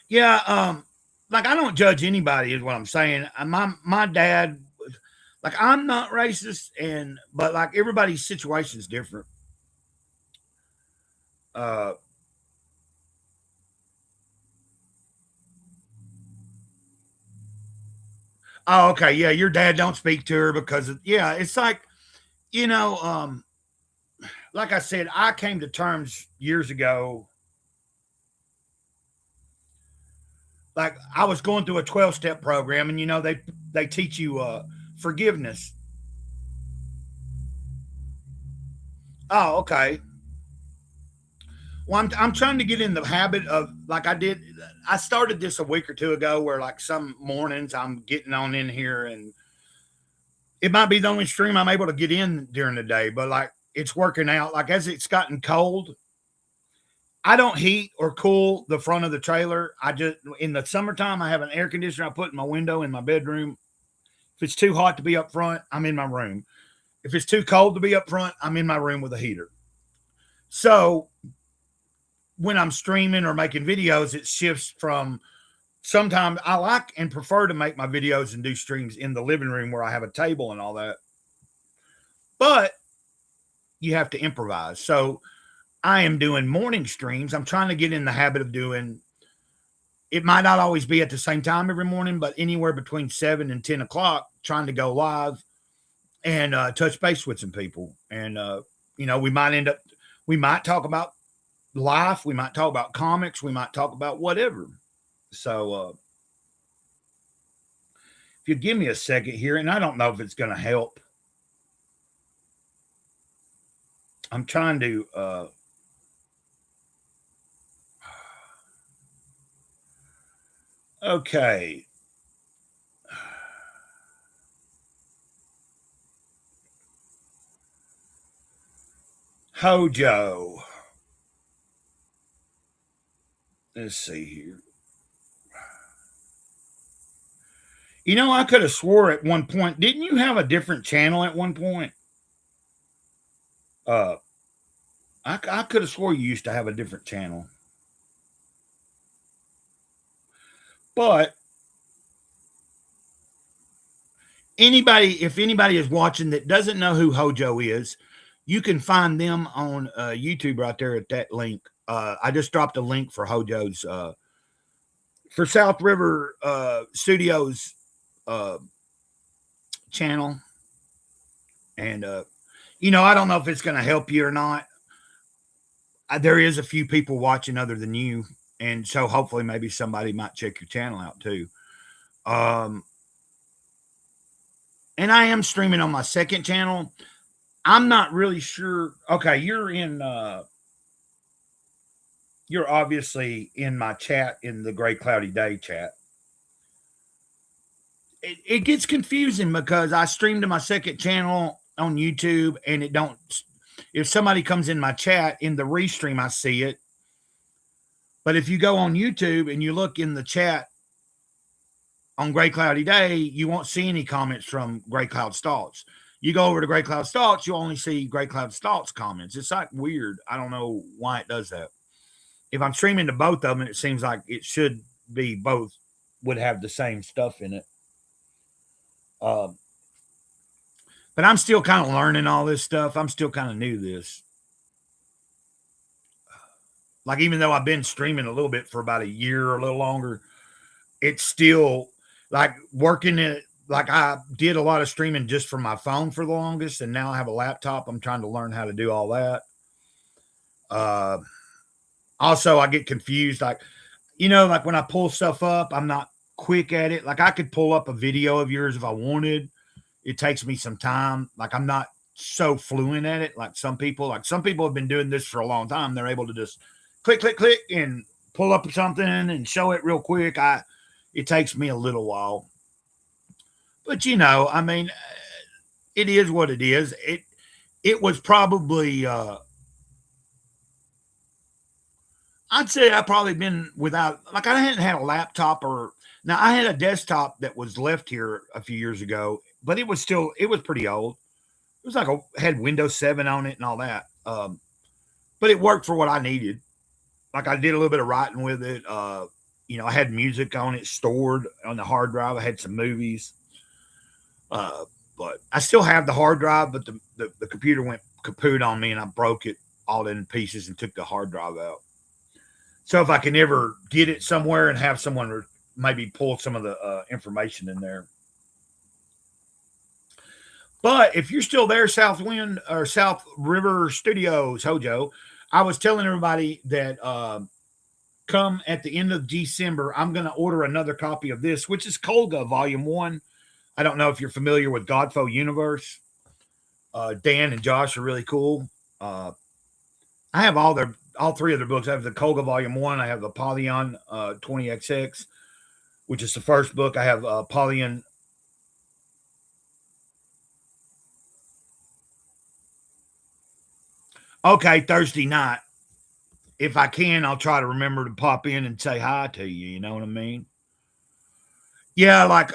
Speaker 1: yeah. Like I don't judge anybody, is what I'm saying. My dad, like I'm not racist, but like everybody's situation is different. Uh, oh, okay, yeah. Your dad don't speak to her because yeah, it's like you know, um, like I said, I came to terms years ago. Like I was going through a 12-step program, and they teach you forgiveness. Oh, okay. Well, I'm trying to get in the habit of like I did. I started this a week or two ago, where like some mornings I'm getting on in here, and it might be the only stream I'm able to get in during the day, but like it's working out. Like as it's gotten cold, I don't heat or cool the front of the trailer. I just in the summertime I have an air conditioner I put in my window in my bedroom. If it's too hot to be up front, I'm in my room. If it's too cold to be up front, I'm in my room with a heater. So when I'm streaming or making videos, it shifts from sometimes I like and prefer to make my videos and do streams in the living room where I have a table and all that. But you have to improvise. So I am doing morning streams. I'm trying to get in the habit of doing it. Might not always be at the same time every morning, but anywhere between 7 and 10 o'clock, trying to go live and touch base with some people. And, we might talk about life. We might talk about comics. We might talk about whatever. So if you give me a second here, and I don't know if it's going to help. I'm trying to Okay. Hojo. Let's see here. You know, I could have swore at one point. Didn't you have a different channel at one point? I could have swore you used to have a different channel. But if anybody is watching that doesn't know who Hojo is, you can find them on YouTube right there at that link. I just dropped a link for Hojo's for South River Studios channel. And you know, I don't know if it's going to help you or not. There is a few people watching other than you, and so hopefully maybe somebody might check your channel out too. And I am streaming on my second channel. I'm not really sure. Okay, you're obviously in my chat, in the Gray Cloudy Day chat. It gets confusing because I stream to my second channel on YouTube, and it don't. If somebody comes in my chat in the restream, I see it. But if you go on YouTube and you look in the chat on Gray Cloudy Day, you won't see any comments from Gray Cloud Staltz. You go over to Gray Cloud Staltz, you only see Gray Cloud Staltz comments. It's like weird. I don't know why it does that. If I'm streaming to both of them, it seems like it should be both would have the same stuff in it. But I'm still kind of learning all this stuff. I'm still kind of new to this. Like, even though I've been streaming a little bit for about a year or a little longer, it's still like working it. Like, I did a lot of streaming just from my phone for the longest, and now I have a laptop. I'm trying to learn how to do all that. Also, I get confused. Like, you know, like when I pull stuff up, I'm not quick at it. Like, I could pull up a video of yours if I wanted. It takes me some time. Like, I'm not so fluent at it. Like some people have been doing this for a long time. They're able to just click, click, click and pull up something and show it real quick. It takes me a little while, but you know, I mean, it is what it is. It was probably, I'd say I've probably been without, like, I hadn't had a laptop now I had a desktop that was left here a few years ago, but it was pretty old. It was like had Windows 7 on it and all that. But it worked for what I needed. Like, I did a little bit of writing with it. You know, I had music on it stored on the hard drive. I had some movies. But I still have the hard drive, but the computer went kaput on me and I broke it all in pieces and took the hard drive out. So if I can ever get it somewhere and have someone maybe pull some of the information in there. But if you're still there, South River Studios, Hojo, I was telling everybody that come at the end of December, I'm going to order another copy of this, which is Kolga Volume 1. I don't know if you're familiar with Godfo Universe. Dan and Josh are really cool. I have all three of their books. I have the Kolga Volume 1. I have the Apollyon 20XX, which is the first book. I have Apollyon. Okay, Thursday night. If I can, I'll try to remember to pop in and say hi to you. You know what I mean? Yeah, like,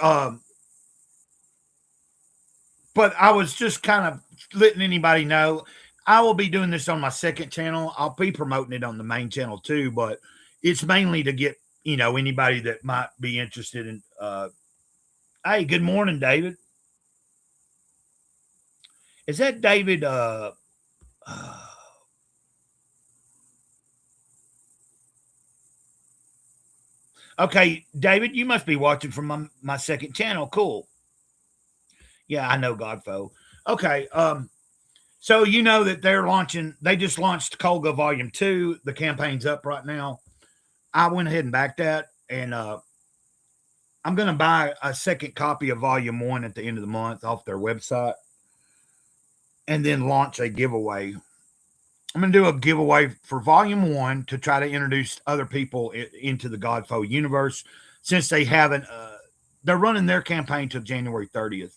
Speaker 1: but I was just kind of letting anybody know I will be doing this on my second channel. I'll be promoting it on the main channel too, but it's mainly to get, you know, anybody that might be interested in. Hey, good morning, David. Is that David? Okay, David, you must be watching from my second channel. Cool. Yeah, I know Godfo. Okay. So you know that they just launched Kolga Volume 2. The campaign's up right now. I went ahead and backed that, and I'm going to buy a second copy of Volume 1 at the end of the month off their website, and then launch a giveaway I'm going to do a giveaway for volume 1 to try to introduce other people into the Godfo universe, since they haven't, they're running their campaign till January 30th.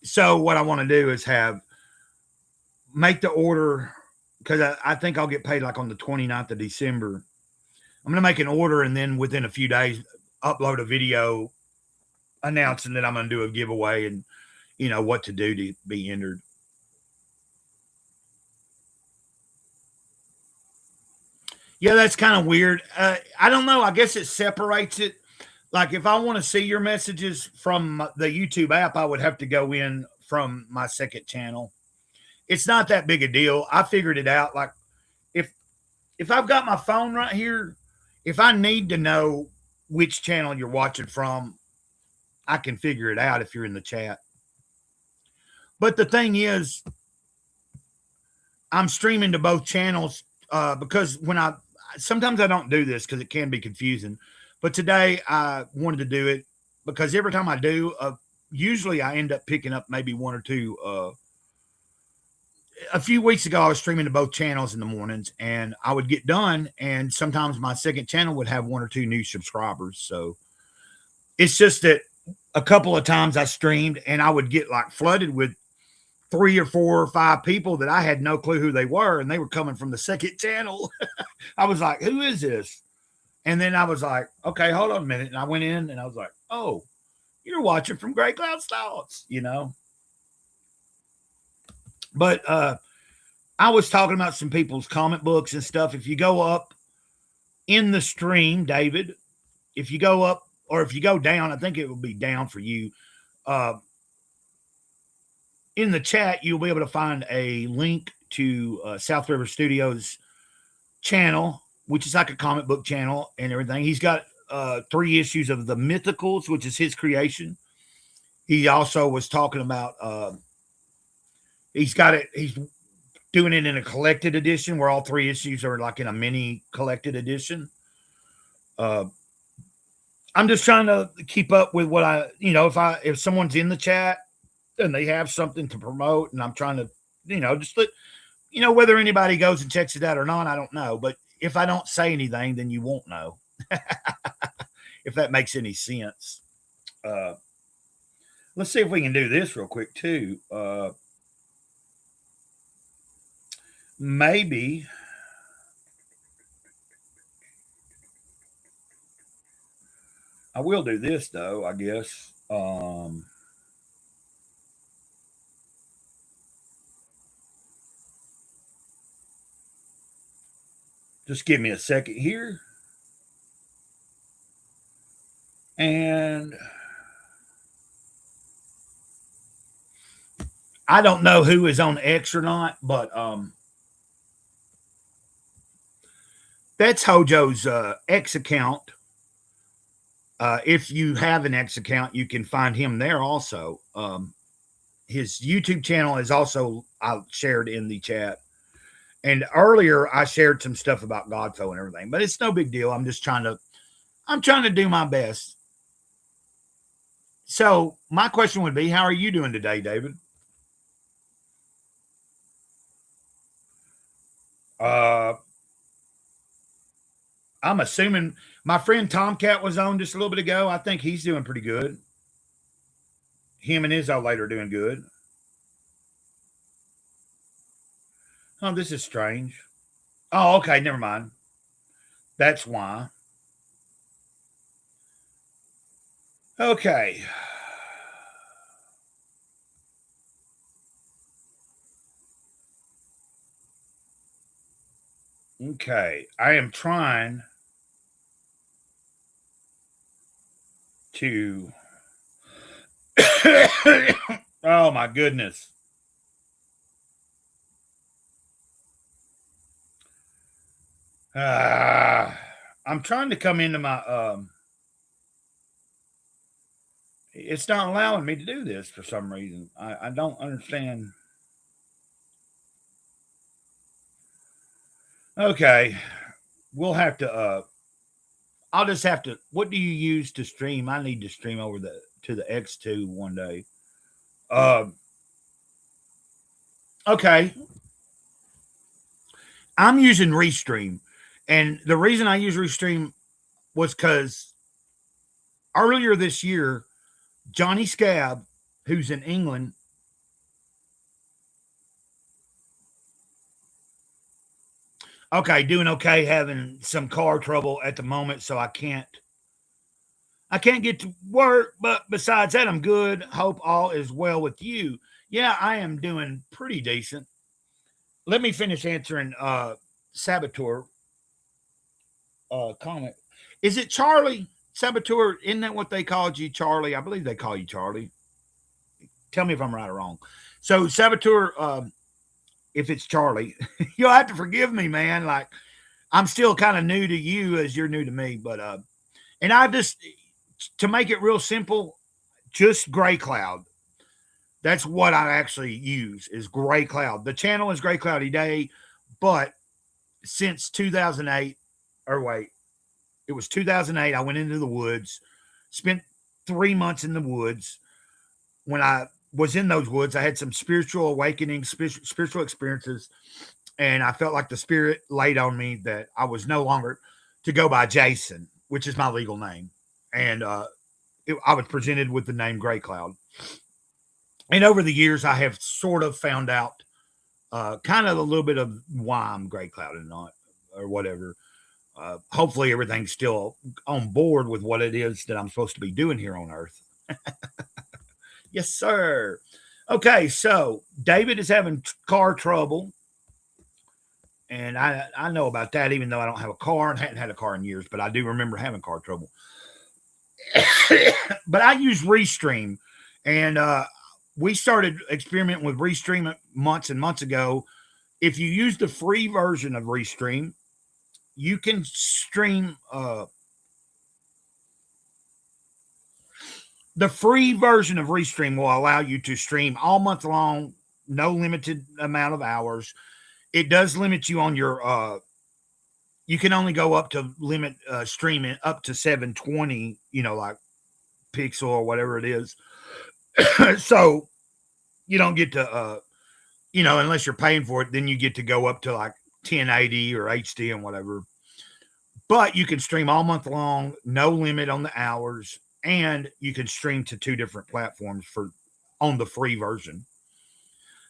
Speaker 1: So what I want to do is make the order, because I think I'll get paid like on the 29th of December. I'm going to make an order, and then within a few days, upload a video announcing that I'm going to do a giveaway and, what to do to be entered. Yeah, that's kind of weird. I don't know. I guess it separates it. Like if I want to see your messages from the YouTube app, I would have to go in from my second channel. It's not that big a deal. I figured it out. Like if I've got my phone right here, if I need to know which channel you're watching from, I can figure it out if you're in the chat. But the thing is, I'm streaming to both channels because sometimes I don't do this because it can be confusing. But today I wanted to do it because every time I do, usually I end up picking up maybe one or two. A few weeks ago, I was streaming to both channels in the mornings, and I would get done, and sometimes my second channel would have one or two new subscribers. So it's just that a couple of times I streamed, and I would get like flooded with 3 or 4 or 5 people that I had no clue who they were, and they were coming from the second channel. I was like, who is this? And then I was like, okay, hold on a minute. And I went in, and I was like, oh, you're watching from Gray Cloud's Thoughts, But I was talking about some people's comic books and stuff. If you go up in the stream, David, if you go up or if you go down, I think it will be down for you. In the chat, you'll be able to find a link to South River Studios channel, which is like a comic book channel and everything. He's got 3 issues of the Mythicals, which is his creation. He also was talking about he's doing it in a collected edition where all 3 issues are like in a mini collected edition. I'm just trying to keep up with what if someone's in the chat and they have something to promote, and I'm trying to, just let, whether anybody goes and checks it out or not, I don't know. But if I don't say anything, then you won't know. If that makes any sense. Let's see if we can do this real quick too. Maybe I will do this though, I guess. Just give me a second here. And I don't know who is on X or not, but that's Hojo's X account. If you have an X account, you can find him there also. His YouTube channel is also shared in the chat. And earlier I shared some stuff about Godfo and everything, but it's no big deal. I'm trying to do my best. So my question would be, how are you doing today, David? I'm assuming my friend Tomcat was on just a little bit ago. I think he's doing pretty good. Him and his old lady are doing good. Oh, this is strange. Oh, okay. Never mind. That's why. Okay. Okay. I am trying to. Oh, my goodness. I'm trying to come into my it's not allowing me to do this for some reason. I don't understand. Okay. We'll have to I'll just have to. What do you use to stream? I need to stream over to the X2 one day. Okay. I'm using Restream. And the reason I use Restream was because earlier this year, Johnny Scab, who's in England, okay, doing okay, having some car trouble at the moment, so I can't get to work, but besides that, I'm good. Hope all is well with you. Yeah, I am doing pretty decent. Let me finish answering Saboteur comment. Is it Charlie? Saboteur, isn't that what they called you, Charlie? I believe they call you Charlie. Tell me if I'm right or wrong. So, Saboteur, if it's Charlie, you'll have to forgive me, man. Like, I'm still kind of new to you as you're new to me, but and I just, to make it real simple, just Gray Cloud. That's what I actually use is Gray Cloud. The channel is Gray Cloudy Day, but since 2008, or wait, it was 2008, I went into the woods, spent 3 months in the woods. When I was in those woods, I had some spiritual awakening, spiritual experiences, and I felt like the spirit laid on me that I was no longer to go by Jason, which is my legal name. And I was presented with the name Gray Cloud. And over the years, I have sort of found out kind of a little bit of why I'm Gray Cloud and not, or whatever. Hopefully, everything's still on board with what it is that I'm supposed to be doing here on Earth. Yes, sir. Okay, so David is having car trouble. And I know about that, even though I don't have a car and hadn't had a car in years, but I do remember having car trouble. But I use Restream, and we started experimenting with Restream months and months ago. If you use the free version of Restream, you can stream the free version of Restream will allow you to stream all month long, no limited amount of hours. It does limit you on your you can only go up to limit streaming up to 720, like pixel or whatever it is. So you don't get to unless you're paying for it, then you get to go up to like 1080 or HD and whatever. But you can stream all month long, no limit on the hours, and you can stream to 2 different platforms on the free version.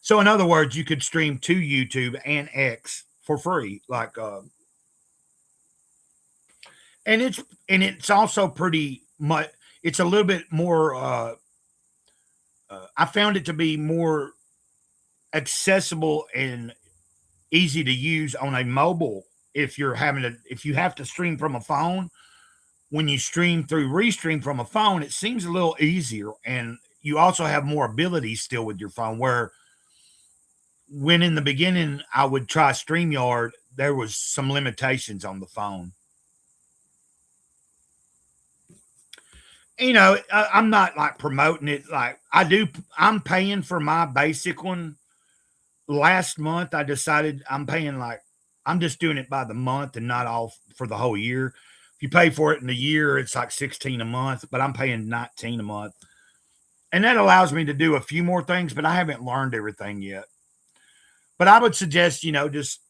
Speaker 1: So in other words, you could stream to YouTube and X for free, like and it's also pretty much, it's a little bit more I found it to be more accessible and easy to use on a mobile. If you have to stream from a phone, when you stream through Restream from a phone, it seems a little easier, and you also have more abilities still with your phone, where when in the beginning I would try StreamYard, there was some limitations on the phone. I'm not like promoting it. Like I'm paying for my basic one. Last month, I decided I'm just doing it by the month and not all for the whole year. If you pay for it in a year, it's like $16 a month, but I'm paying $19 a month. And that allows me to do a few more things, but I haven't learned everything yet. But I would suggest, just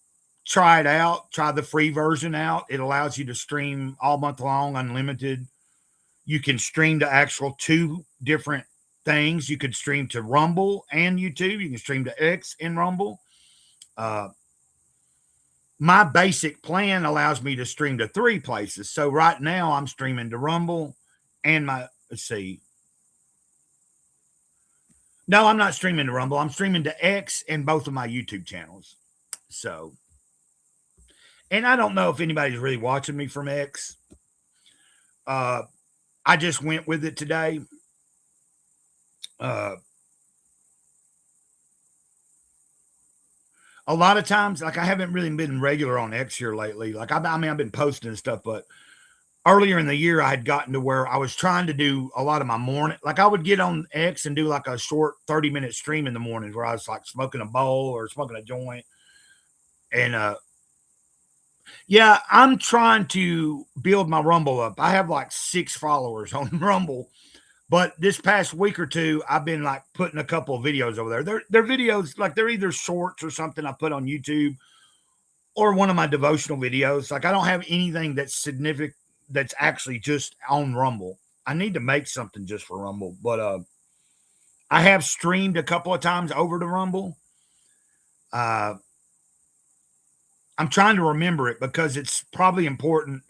Speaker 1: try it out. Try the free version out. It allows you to stream all month long, unlimited. You can stream to actual 2 different things. You could stream to Rumble and YouTube. You can stream to X and Rumble. My basic plan allows me to stream to 3 places. So right now I'm streaming to Rumble and let's see. No, I'm not streaming to Rumble. I'm streaming to X and both of my YouTube channels. So, and I don't know if anybody's really watching me from X. I just went with it today. A lot of times, like I haven't really been regular on X here lately. Like I've been posting and stuff, but earlier in the year, I had gotten to where I was trying to do a lot of my morning. Like I would get on X and do like a short 30-minute stream in the mornings where I was like smoking a bowl or smoking a joint. And yeah, I'm trying to build my Rumble up. I have like 6 followers on Rumble, But this past week or two, I've been like putting a couple of videos over there. They're videos like they're either shorts or something I put on YouTube or one of my devotional videos. Like I don't have anything that's significant that's actually just on Rumble. I need to make something just for Rumble, but I have streamed a couple of times over to Rumble. I'm trying to remember it because it's probably important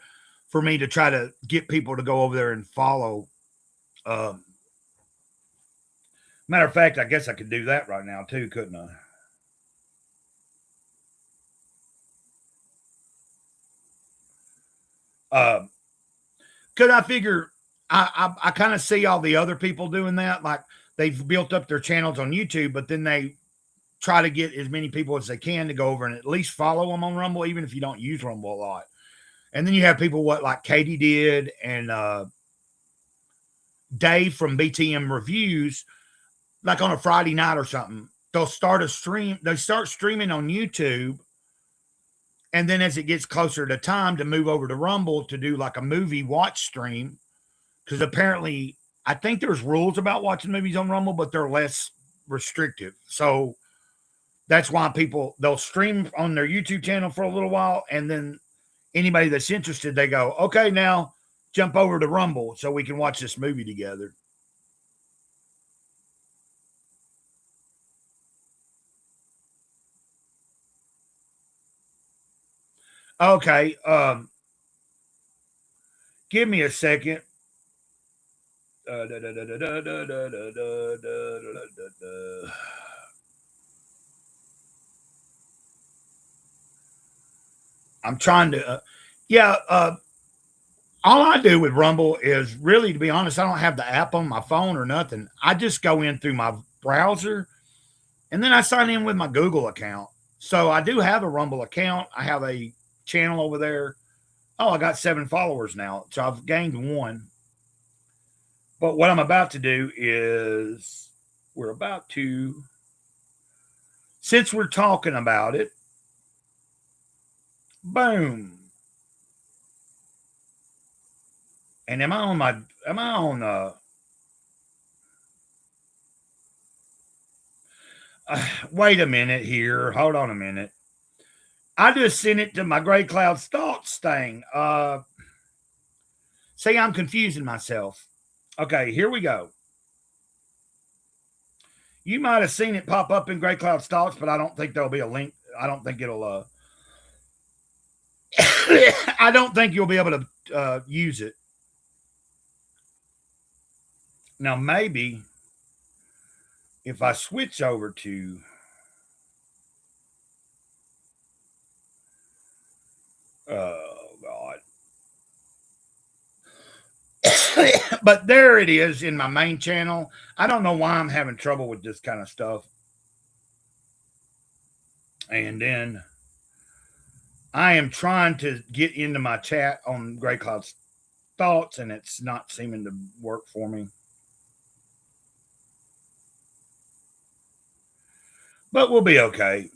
Speaker 1: for me to try to get people to go over there and follow. Matter of fact, I guess I could do that right now too, couldn't I? Because I figure I kind of see all the other people doing that. Like they've built up their channels on YouTube, but then they try to get as many people as they can to go over and at least follow them on Rumble, even if you don't use Rumble a lot. And then you have people like Katie did and Dave from BTM Reviews, like on a Friday night or something. They'll start a stream. They start streaming on YouTube. And then as it gets closer to time to move over to Rumble to do like a movie watch stream, because apparently I think there's rules about watching movies on Rumble, but they're less restrictive. So that's why they'll stream on their YouTube channel for a little while. And then anybody that's interested, they go, okay, now jump over to Rumble so we can watch this movie together. Okay. Give me a second. I'm trying to, all I do with Rumble is really, to be honest, I don't have the app on my phone or nothing. I just go in through my browser and then I sign in with my Google account. So I do have a Rumble account. I have a channel over there. Oh, I got 7 followers now. So I've gained 1. But what I'm about to do is since we're talking about it, boom. And am I on wait a minute here. Hold on a minute. I just sent it to my Gray Clouds Thoughts thing. See, I'm confusing myself. Okay, here we go. You might have seen it pop up in Gray Clouds Thoughts, but I don't think there'll be a link. I don't think it'll I don't think you'll be able to use it. Now, maybe if I switch over to God. But there it is in my main channel. I don't know why I'm having trouble with this kind of stuff. And then I am trying to get into my chat on Gray Cloud's Thoughts, and it's not seeming to work for me. But we'll be okay.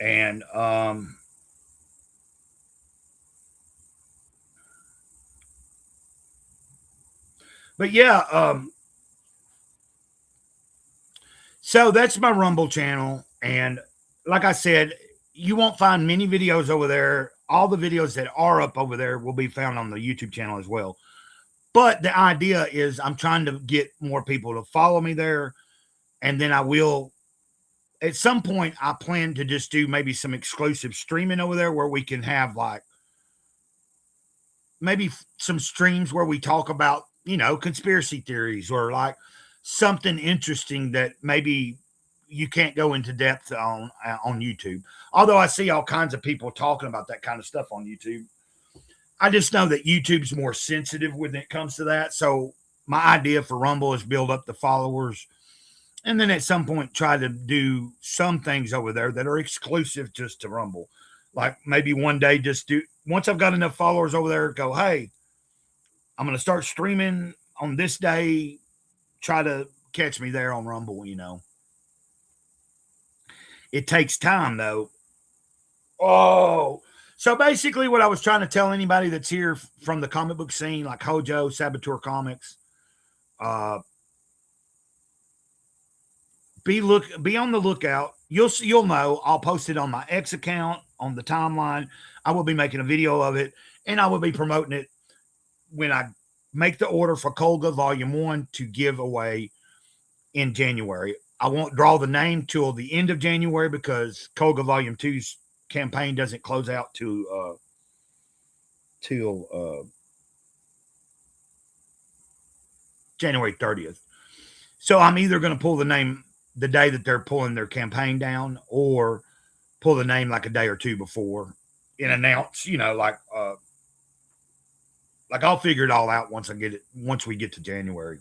Speaker 1: And but yeah, so that's my Rumble channel. And like I said, you won't find many videos over there. All the videos that are up over there will be found on the YouTube channel as well. But the idea is I'm trying to get more people to follow me there. And then I will, at some point, I plan to just do maybe some exclusive streaming over there where we can have like maybe some streams where we talk about, conspiracy theories or like something interesting that maybe you can't go into depth on YouTube. Although I see all kinds of people talking about that kind of stuff on YouTube. I just know that YouTube's more sensitive when it comes to that. So my idea for Rumble is build up the followers and then at some point try to do some things over there that are exclusive just to Rumble. Like maybe one day once I've got enough followers over there, go, hey, I'm going to start streaming on this day. Try to catch me there on Rumble, It takes time, though. Oh, So basically, what I was trying to tell anybody that's here from the comic book scene, like Hojo, Saboteur Comics, be on the lookout. You'll know. I'll post it on my X account on the timeline. I will be making a video of it, and I will be promoting it when I make the order for Kolga Volume 1 to give away in January. I won't draw the name till the end of January because Kolga Volume 2's campaign doesn't close out till January 30th. So I'm either going to pull the name the day that they're pulling their campaign down, or pull the name like a day or two before and announce, like I'll figure it all out once we get to January.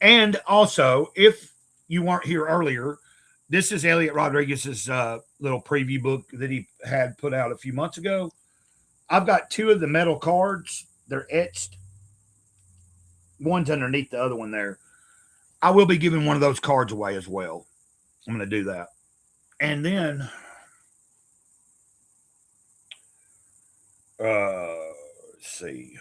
Speaker 1: And also, if you weren't here earlier, this is Elliot Rodriguez's little preview book that he had put out a few months ago. I've got 2 of the metal cards. They're etched. One's underneath the other one there. I will be giving one of those cards away as well. I'm going to do that. And then let's see.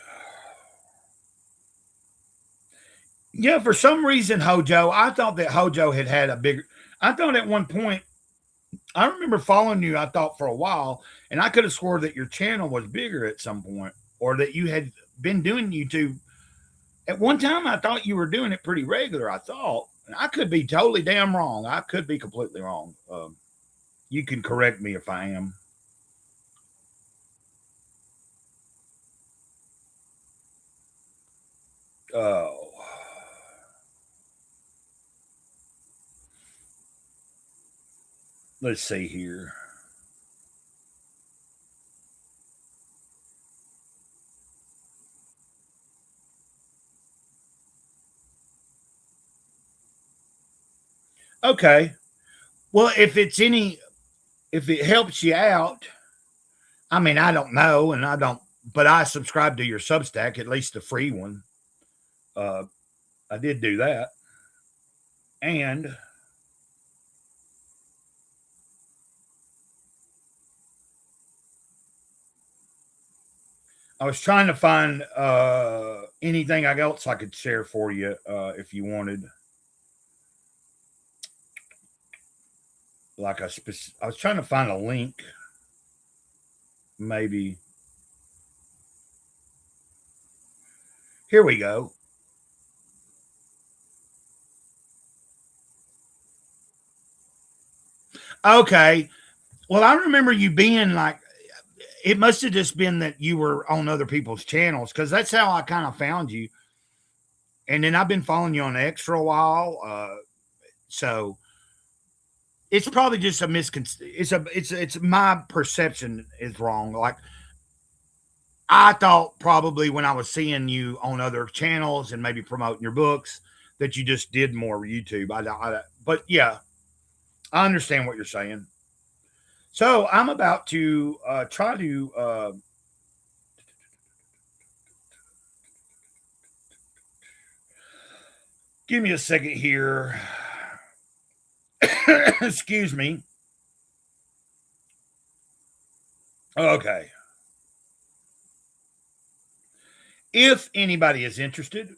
Speaker 1: Yeah, for some reason, Hojo, I thought that Hojo had a bigger. I thought at one point, I remember following you, I thought for a while, and I could have swore that your channel was bigger at some point, or that you had been doing YouTube. At one time, I thought you were doing it pretty regular, I thought. And I could be totally damn wrong. I could be completely wrong. You can correct me if I am. Oh. Let's see here. Okay. Well, if it helps you out, I mean, I don't know, but I subscribe to your Substack, at least the free one. I did do that. And I was trying to find anything else I could share for you if you wanted. I was trying to find a link. Maybe. Here we go. Okay. Well, I remember you being like, it must have just been that you were on other people's channels, because that's how I kind of found you. And then I've been following you on X for a while. So it's probably just a misconception. It's my perception is wrong. Like, I thought probably when I was seeing you on other channels and maybe promoting your books that you just did more YouTube. But yeah, I understand what you're saying. So I'm about to try to give me a second here. Excuse me. Okay. If anybody is interested,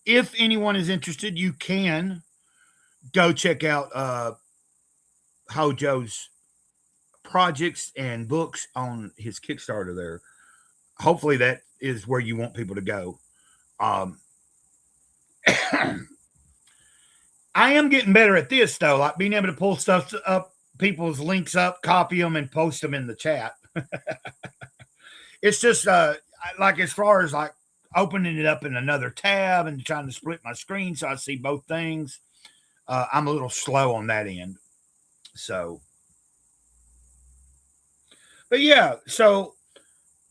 Speaker 1: if anyone is interested, you can go check out Hojo's projects and books on his Kickstarter there. Hopefully that is where you want people to go. I am getting better at this, though, like being able to pull stuff up, people's links up, copy them, and post them in the chat. It's just like, as far as like opening it up in another tab and trying to split my screen so I see both things, I'm a little slow on that end. So, but yeah, so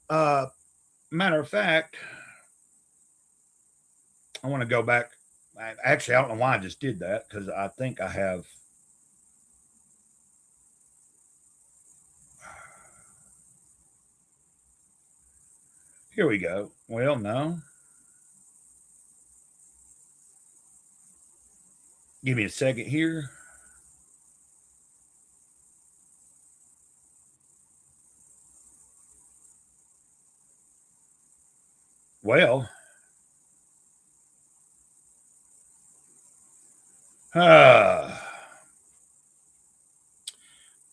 Speaker 1: matter of fact, I want to go back. Actually, I don't know why I just did that, because I think I have. Here we go. Well, no. Give me a second here. Well,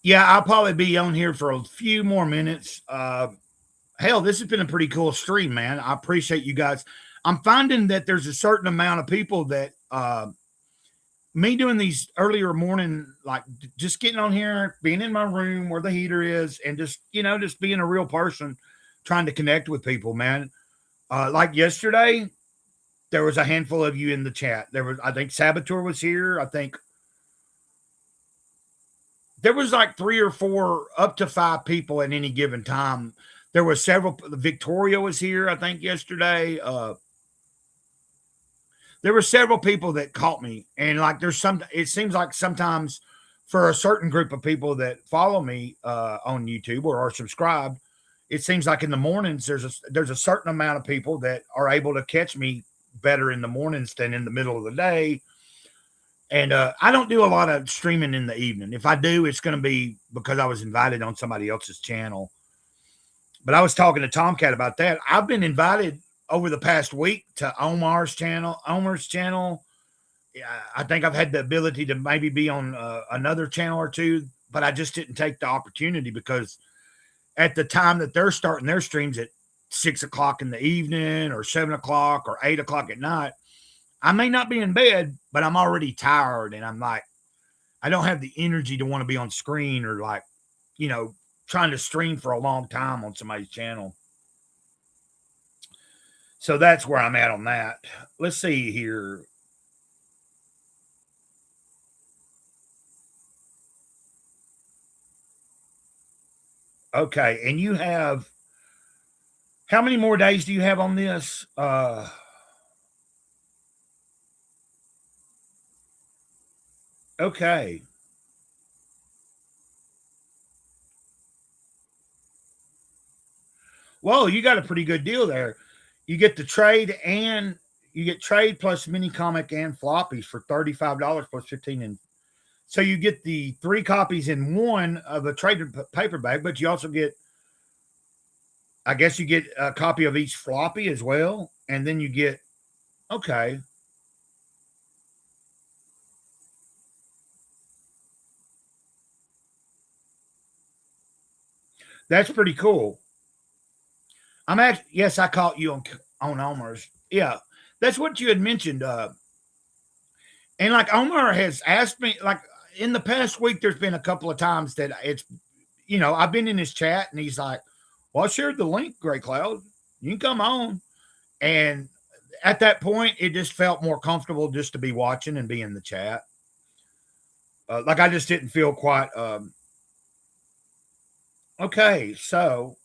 Speaker 1: yeah, I'll probably be on here for a few more minutes. Hell, this has been a pretty cool stream, man. I appreciate you guys. I'm finding that there's a certain amount of people that me doing these earlier morning, like just getting on here, being in my room where the heater is, and just just being a real person, trying to connect with people, man. Like yesterday, there was a handful of you in the chat. There was, I think, Saboteur was here. I think there was like 3 or 4, up to 5 people at any given time. There were several. Victoria was here, I think, yesterday. There were several people that caught me, and like there's some. It seems like sometimes for a certain group of people that follow me on YouTube or are subscribed, it seems like in the mornings there's a certain amount of people that are able to catch me better in the mornings than in the middle of the day. And I don't do a lot of streaming in the evening. If I do, it's going to be because I was invited on somebody else's channel. But I was talking to Tomcat about that. I've been invited over the past week to Omar's channel. I think I've had the ability to maybe be on another channel or two, but I just didn't take the opportunity because at the time that they're starting their streams at 6 o'clock in the evening or 7 o'clock or 8 o'clock at night, I may not be in bed, but I'm already tired. And I'm like, I don't have the energy to want to be on screen or like, trying to stream for a long time on somebody's channel. So that's where I'm at on that. Let's see here. Okay. And you have, how many more days do you have on this? Okay. Well, you got a pretty good deal there. You get the trade and you get trade plus mini comic and floppies for $35 plus 15. And so you get the 3 copies in one of a traded paperback, but you also get, I guess you get a copy of each floppy as well. And then you get, okay. That's pretty cool. I'm actually, yes, I caught you on Omar's. Yeah, that's what you had mentioned. And like Omar has asked me, like in the past week, there's been a couple of times that it's, I've been in his chat and he's like, well, I shared the link, Gray Cloud. You can come on. And at that point, it just felt more comfortable just to be watching and be in the chat. Like I just didn't feel quite, okay, so.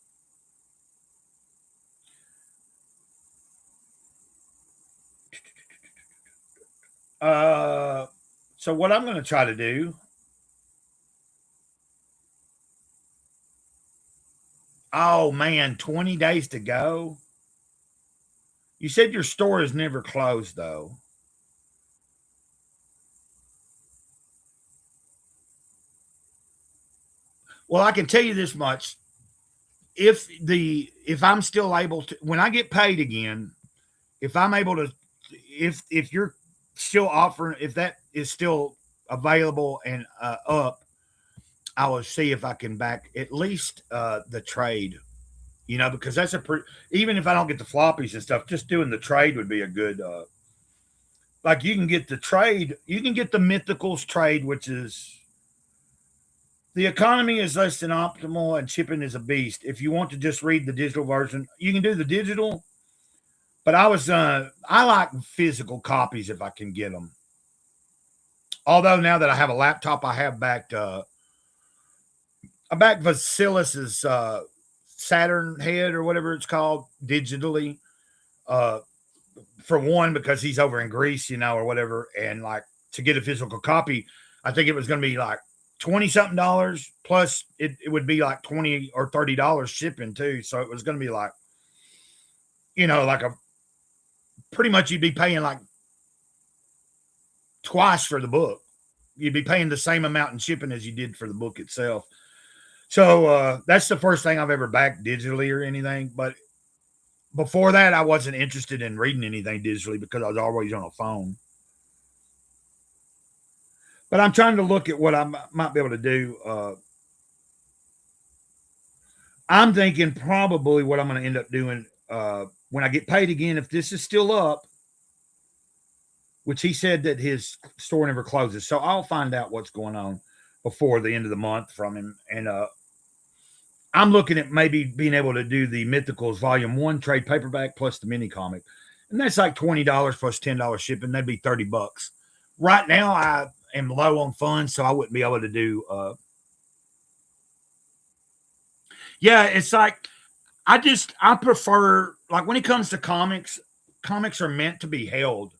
Speaker 1: So what I'm going to try to do. Oh man, 20 days to go. You said your store is never closed though. Well, I can tell you this much. If I'm still able to, when I get paid again, if I'm able to, if you're still offering, if that is still available and up, I will see if I can back at least the trade, because that's even if I don't get the floppies and stuff, just doing the trade would be a good, like you can get the trade, you can get the Mythicals trade, which is the economy is less than optimal and shipping is a beast. If you want to just read the digital version, you can do the digital. But I like physical copies if I can get them. Although now that I have a laptop, I have backed Vasilis's Saturn head or whatever it's called digitally. For one, because he's over in Greece, or whatever. And like to get a physical copy, I think it was going to be like $20-something plus it would be like $20 or $30 shipping too. So it was going to be like, like a pretty much you'd be paying like twice for the book. You'd be paying the same amount in shipping as you did for the book itself. So that's the first thing I've ever backed digitally or anything. But before that, I wasn't interested in reading anything digitally because I was always on a phone. But I'm trying to look at what I might be able to do. I'm thinking probably what I'm going to end up doing when I get paid again, if this is still up, which he said that his store never closes. So I'll find out what's going on before the end of the month from him. And I'm looking at maybe being able to do the Mythicals Volume 1 trade paperback plus the mini comic. And that's like $20 plus $10 shipping. That'd be $30. Right now, I am low on funds, so I wouldn't be able to do. Yeah, it's like I prefer, like when it comes to comics are meant to be held,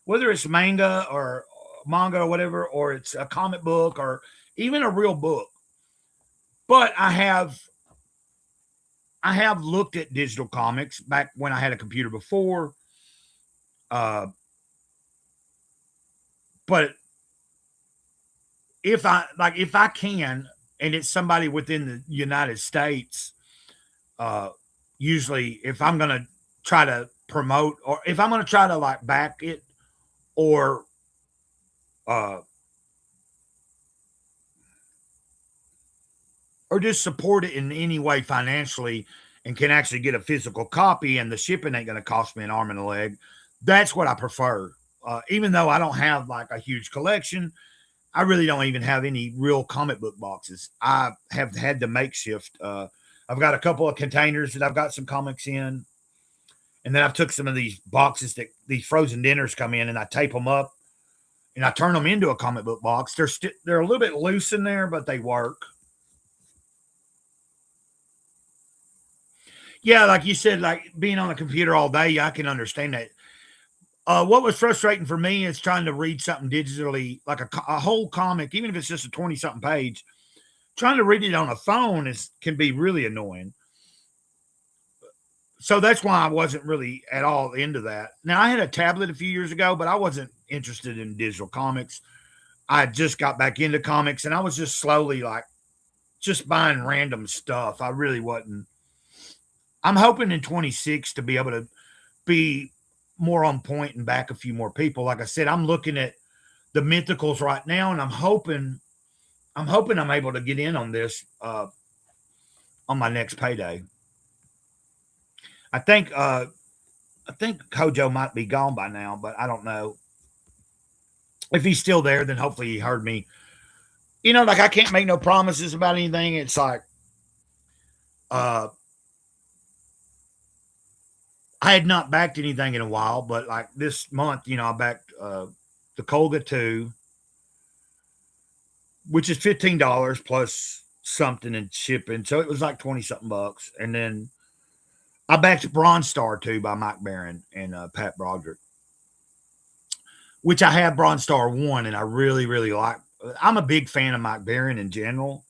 Speaker 1: whether it's manga or whatever, or it's a comic book or even a real book. But I have looked at digital comics back when I had a computer before. But if I can, and it's somebody within the United States, usually if I'm going to try to promote, or if I'm going to try to like back it, or just support it in any way financially, and can actually get a physical copy, and the shipping ain't going to cost me an arm and a leg, that's what I prefer. Even though I don't have like a huge collection, I really don't even have any real comic book boxes. I have had the makeshift. I've got a couple of containers that I've got some comics in. And then I've took some of these boxes that these frozen dinners come in, and I tape them up and I turn them into a comic book box. They're a little bit loose in there, but they work. Yeah, like you said, like being on a computer all day, I can understand that. What was frustrating for me is trying to read something digitally, like a whole comic, even if it's just a 20-something page. Trying to read it on a phone can be really annoying. So that's why I wasn't really at all into that. Now, I had a tablet a few years ago, but I wasn't interested in digital comics. I just got back into comics, and I was just slowly like just buying random stuff. I really wasn't. I'm hoping in 26 to be able to be more on point and back a few more people. Like I said, I'm looking at the Mythicals right now, and I'm hoping I'm able to get in on this on my next payday. I think Kojo might be gone by now, but I don't know. If he's still there, then hopefully he heard me. You know, like I can't make no promises about anything. It's like I had not backed anything in a while, but like this month, you know, I backed the Kolga 2, which is $15 plus something in shipping. So it was like 20-something bucks. And then I backed Bronze Star 2 by Mike Barron and Pat Broderick, which I have Bronze Star 1, and I really, really like. I'm a big fan of Mike Barron in general.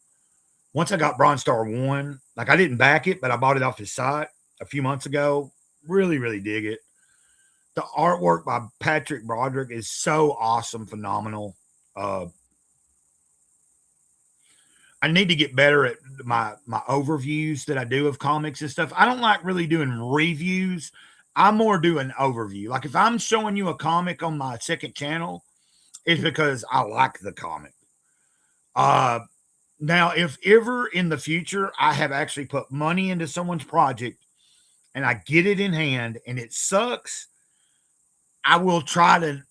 Speaker 1: Once I got Bronze Star 1, like I didn't back it, but I bought it off his site a few months ago. Really, really dig it. The artwork by Patrick Broderick is so awesome, phenomenal. I need to get better at my overviews that I do of comics and stuff. I don't like really doing reviews. I'm more doing overview. Like if I'm showing you a comic on my second channel, it's because I like the comic. Now, if ever in the future I have actually put money into someone's project and I get it in hand and it sucks, I will try to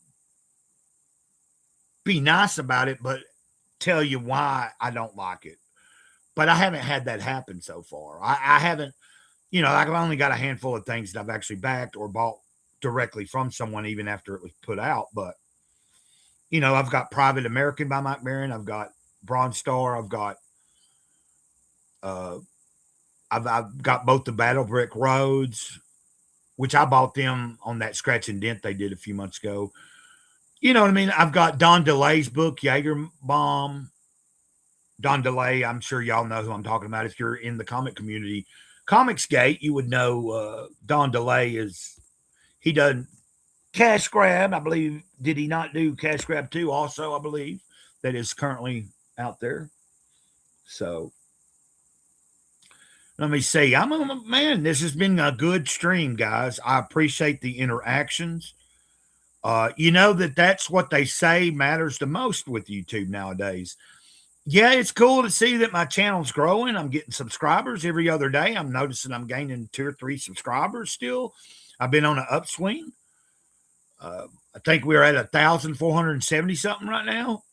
Speaker 1: be nice about it, but tell you why I don't like it. But I haven't had that happen so far. I haven't, you know, I've only got a handful of things that I've actually backed or bought directly from someone, even after it was put out. But, you know, I've got Private American by Mike Barron. I've got Bronze Star. I've got both the Battle Brick Roads, which I bought them on that scratch and dent they did a few months ago. You know what I mean? I've got Don DeLay's book, Jaeger Bomb. Don DeLay, I'm sure y'all know who I'm talking about. If you're in the comic community, Comicsgate, you would know Don DeLay he done Cash Grab, I believe. Did he not do Cash Grab 2 also, I believe, that is currently out there? So Let me see. Man, this has been a good stream, guys. I appreciate the interactions. You know that's what they say matters the most with YouTube nowadays. Yeah, it's cool to see that my channel's growing. I'm getting subscribers every other day. I'm noticing I'm gaining 2 or 3 subscribers still. I've been on an upswing. I think we're at 1,470 something right now.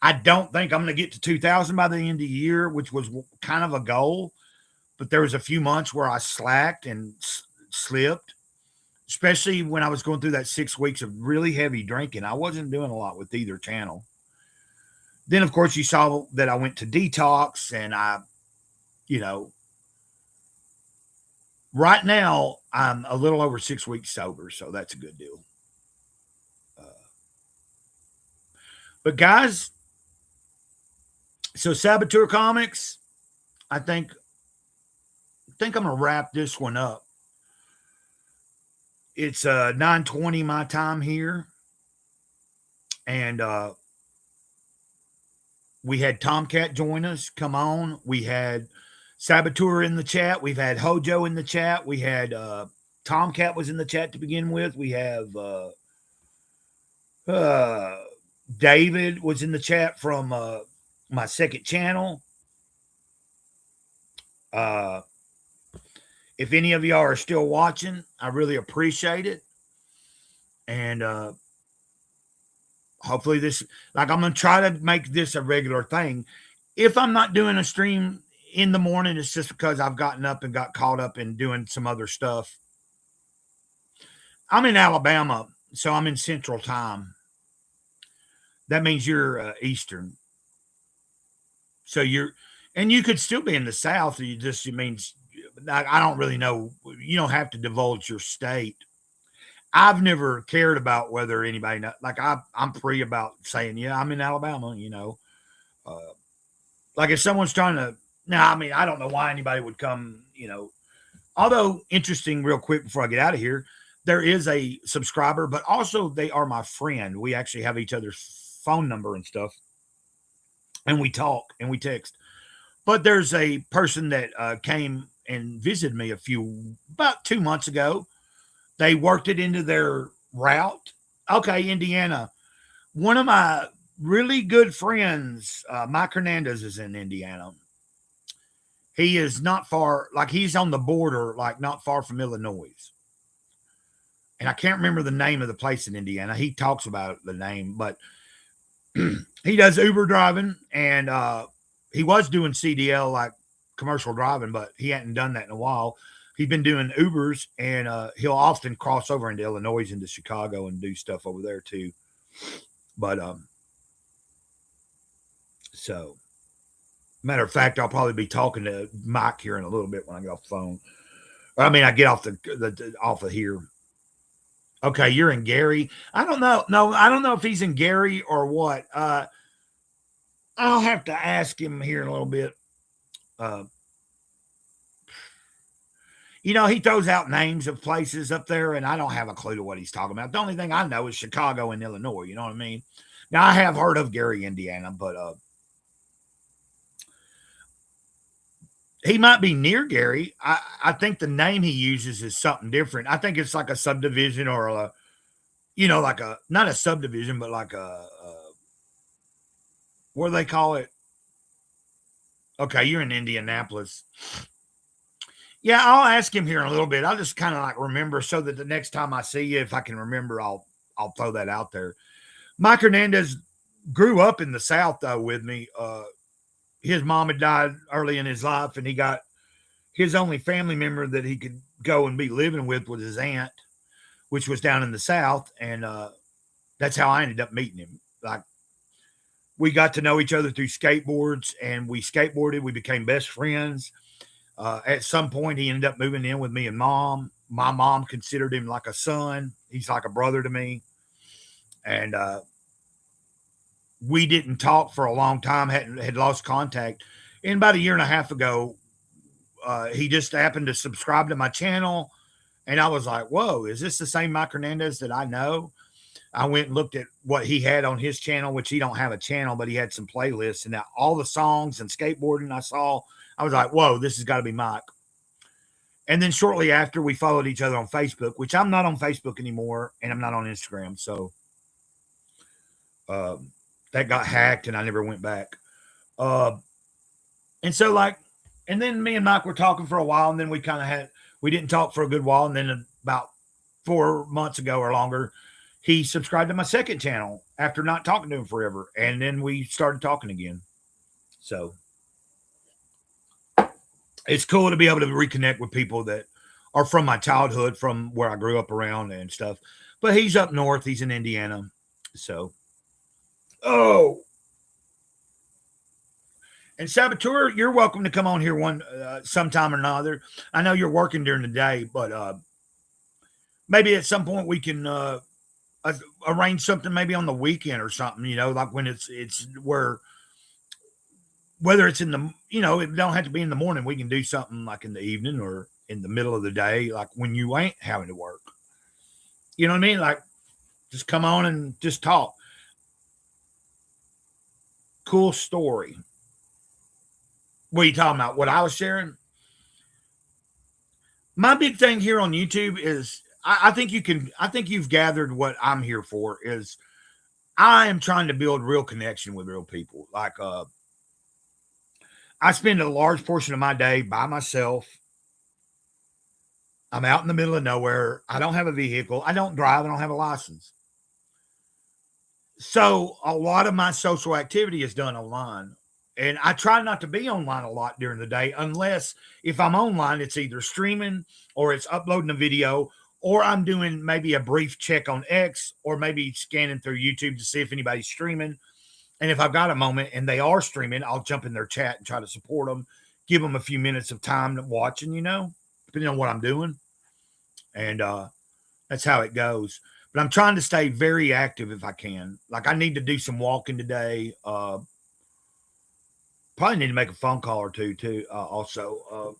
Speaker 1: I don't think I'm going to get to 2,000 by the end of the year, which was kind of a goal. But there was a few months where I slacked and slipped, especially when I was going through that 6 weeks of really heavy drinking. I wasn't doing a lot with either channel. Then, of course, you saw that I went to detox and right now I'm a little over 6 weeks sober. So that's a good deal. But guys, so Saboteur Comics, I think I'm going to wrap this one up. It's 9:20 my time here. And we had Tomcat join us. Come on. We had Saboteur in the chat. We've had Hojo in the chat. We had Tomcat was in the chat to begin with. We have David was in the chat from my second channel. If any of y'all are still watching, I really appreciate it. And hopefully I'm going to try to make this a regular thing. If I'm not doing a stream in the morning, it's just because I've gotten up and got caught up in doing some other stuff. I'm in Alabama, so I'm in Central Time. That means you're Eastern. So you could still be in the South. It means I don't really know. You don't have to divulge your state. I've never cared about whether anybody I'm free about saying, yeah, I'm in Alabama, like if someone's trying to, I don't know why anybody would come, although interesting real quick before I get out of here, there is a subscriber, but also they are my friend. We actually have each other's phone number and stuff. And we talk and we text, but there's a person that came and visited me about 2 months ago. They worked it into their route. Okay, Indiana. One of my really good friends, Mike Hernandez, is in Indiana. He is not far, he's on the border, not far from Illinois. And I can't remember the name of the place in Indiana. He talks about the name, but he does Uber driving, and he was doing CDL, commercial driving, but he hadn't done that in a while. He's been doing Ubers, and he'll often cross over into Illinois, into Chicago, and do stuff over there too. But so, matter of fact, I'll probably be talking to Mike here in a little bit when I get off the phone. I get off off of here. Okay, you're in Gary. I don't know. No, I don't know if he's in Gary or what. I'll have to ask him here in a little bit. He throws out names of places up there, and I don't have a clue to what he's talking about. The only thing I know is Chicago and Illinois. You know what I mean? Now, I have heard of Gary, Indiana, but he might be near Gary. I think the name he uses is something different. I think it's like a subdivision or not a subdivision, but like what do they call it? Okay, you're in Indianapolis. Yeah, I'll ask him here in a little bit. I'll just kind of remember so that the next time I see you, if I can remember, I'll throw that out there. Mike Hernandez grew up in the South, though, with me. His mom had died early in his life, and he got his only family member that he could go and be living with was his aunt, which was down in the South. And that's how I ended up meeting him. We got to know each other through skateboards, and we skateboarded. We became best friends. At some point, he ended up moving in with me and Mom. My mom considered him like a son. He's like a brother to me. And we didn't talk for a long time, had lost contact. And about a year and a half ago, he just happened to subscribe to my channel. And I was like, whoa, is this the same Mike Hernandez that I know? I went and looked at what he had on his channel, which he don't have a channel, but he had some playlists, and all the songs and skateboarding I saw, I was like, whoa, this has got to be Mike. And then shortly after, we followed each other on Facebook, which I'm not on Facebook anymore, and I'm not on Instagram. So that got hacked, and I never went back. And so, like, and then me and Mike were talking for a while, and then we didn't talk for a good while. And then about 4 months ago or longer, he subscribed to my second channel after not talking to him forever. And then we started talking again. So it's cool to be able to reconnect with people that are from my childhood, from where I grew up around and stuff. But he's up north. He's in Indiana. So, and Saboteur, you're welcome to come on here sometime or another. I know you're working during the day, but maybe at some point we can arrange something maybe on the weekend or something, like when it's whether it's in the, it don't have to be in the morning. We can do something like in the evening or in the middle of the day, like when you ain't having to work. You know what I mean? Like, just come on and just talk. Cool story. What are you talking about? What I was sharing? My big thing here on YouTube is I think you've gathered what I'm here for is I am trying to build real connection with real people. Like, I spend a large portion of my day by myself. I'm out in the middle of nowhere. I don't have a vehicle. I don't drive. I don't have a license. So a lot of my social activity is done online. And I try not to be online a lot during the day, unless if I'm online, it's either streaming or it's uploading a video, or I'm doing maybe a brief check on X, or maybe scanning through YouTube to see if anybody's streaming. And if I've got a moment and they are streaming, I'll jump in their chat and try to support them, give them a few minutes of time watching, depending on what I'm doing. And that's how it goes. But I'm trying to stay very active if I can. Like, I need to do some walking today. Probably need to make a phone call or two, too, also.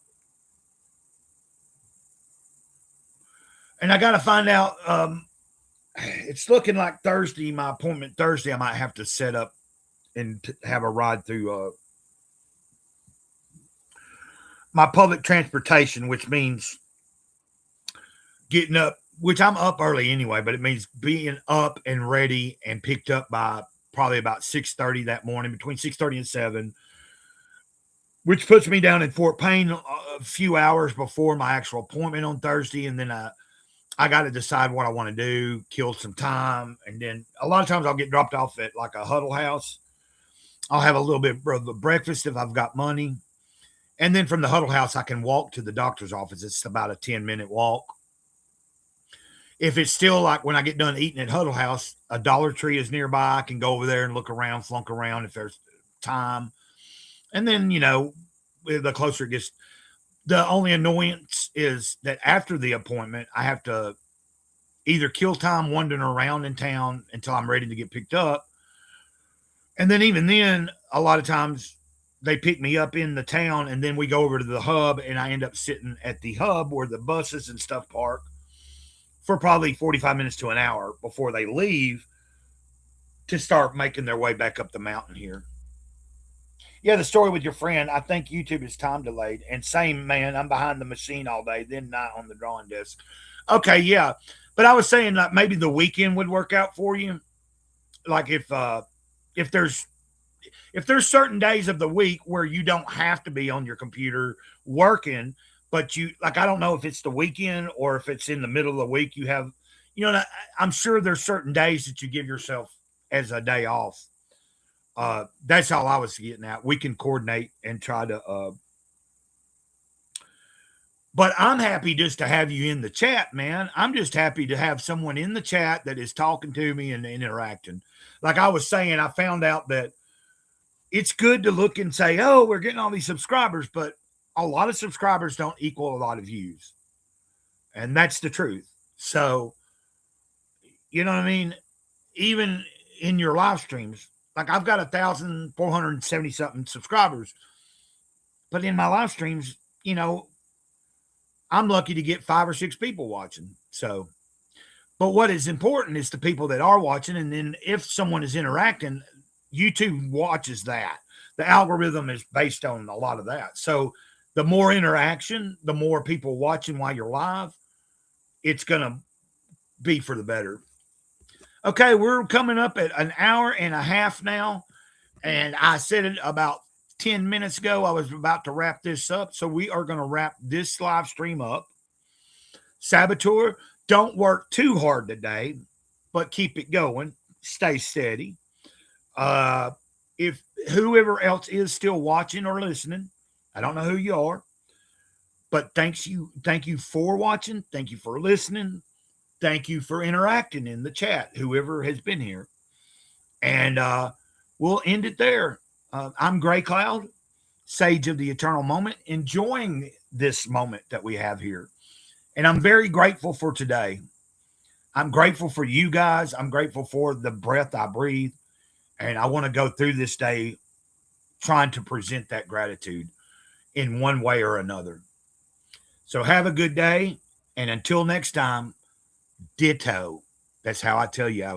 Speaker 1: And I got to find out. It's looking like Thursday, my appointment Thursday, I might have to set up and have a ride through my public transportation, which means getting up, which I'm up early anyway, but it means being up and ready and picked up by probably about 6:30 that morning, between 6:30 and 7, which puts me down in Fort Payne a few hours before my actual appointment on Thursday. And then I got to decide what I want to do, kill some time. And then a lot of times I'll get dropped off at like a huddle house. I'll have a little bit of breakfast if I've got money. And then from the huddle house, I can walk to the doctor's office. It's about a 10-minute walk. If it's still like when I get done eating at Huddle House, a Dollar Tree is nearby. I can go over there and look around, flunk around if there's time. And then, the closer it gets, the only annoyance is that after the appointment, I have to either kill time wandering around in town until I'm ready to get picked up. And then even then, a lot of times they pick me up in the town and then we go over to the hub and I end up sitting at the hub where the buses and stuff park for probably 45 minutes to an hour before they leave to start making their way back up the mountain here. Yeah, the story with your friend, I think YouTube is time delayed. And same, man, I'm behind the machine all day, then not on the drawing desk. Okay, yeah. But I was saying like maybe the weekend would work out for you. Like if there's certain days of the week where you don't have to be on your computer working, but I don't know if it's the weekend or if it's in the middle of the week, you have, I'm sure there's certain days that you give yourself as a day off. That's all I was getting at. We can coordinate and try to, but I'm happy just to have you in the chat, man. I'm just happy to have someone in the chat that is talking to me and interacting. Like I was saying, I found out that it's good to look and say, oh, we're getting all these subscribers, but a lot of subscribers don't equal a lot of views. And that's the truth. So, you know what I mean? Even in your live streams, like I've got 1,470 something subscribers, but in my live streams, I'm lucky to get 5 or 6 people watching. So, But what is important is the people that are watching. And then if someone is interacting, YouTube watches that. The algorithm is based on a lot of that. So the more interaction, the more people watching while you're live, it's going to be for the better. Okay, we're coming up at an hour and a half now. And I said it about 10 minutes ago. I was about to wrap this up. So we are going to wrap this live stream up. Saboteur, don't work too hard today, but keep it going. Stay steady. If whoever else is still watching or listening, I don't know who you are, but thank you for watching. Thank you for listening. Thank you for interacting in the chat, whoever has been here. And we'll end it there. I'm Gray Cloud, Sage of the Eternal Moment, enjoying this moment that we have here. And I'm very grateful for today. I'm grateful for you guys. I'm grateful for the breath I breathe. And I want to go through this day trying to present that gratitude in one way or another. So have a good day. And until next time, ditto. That's how I tell you I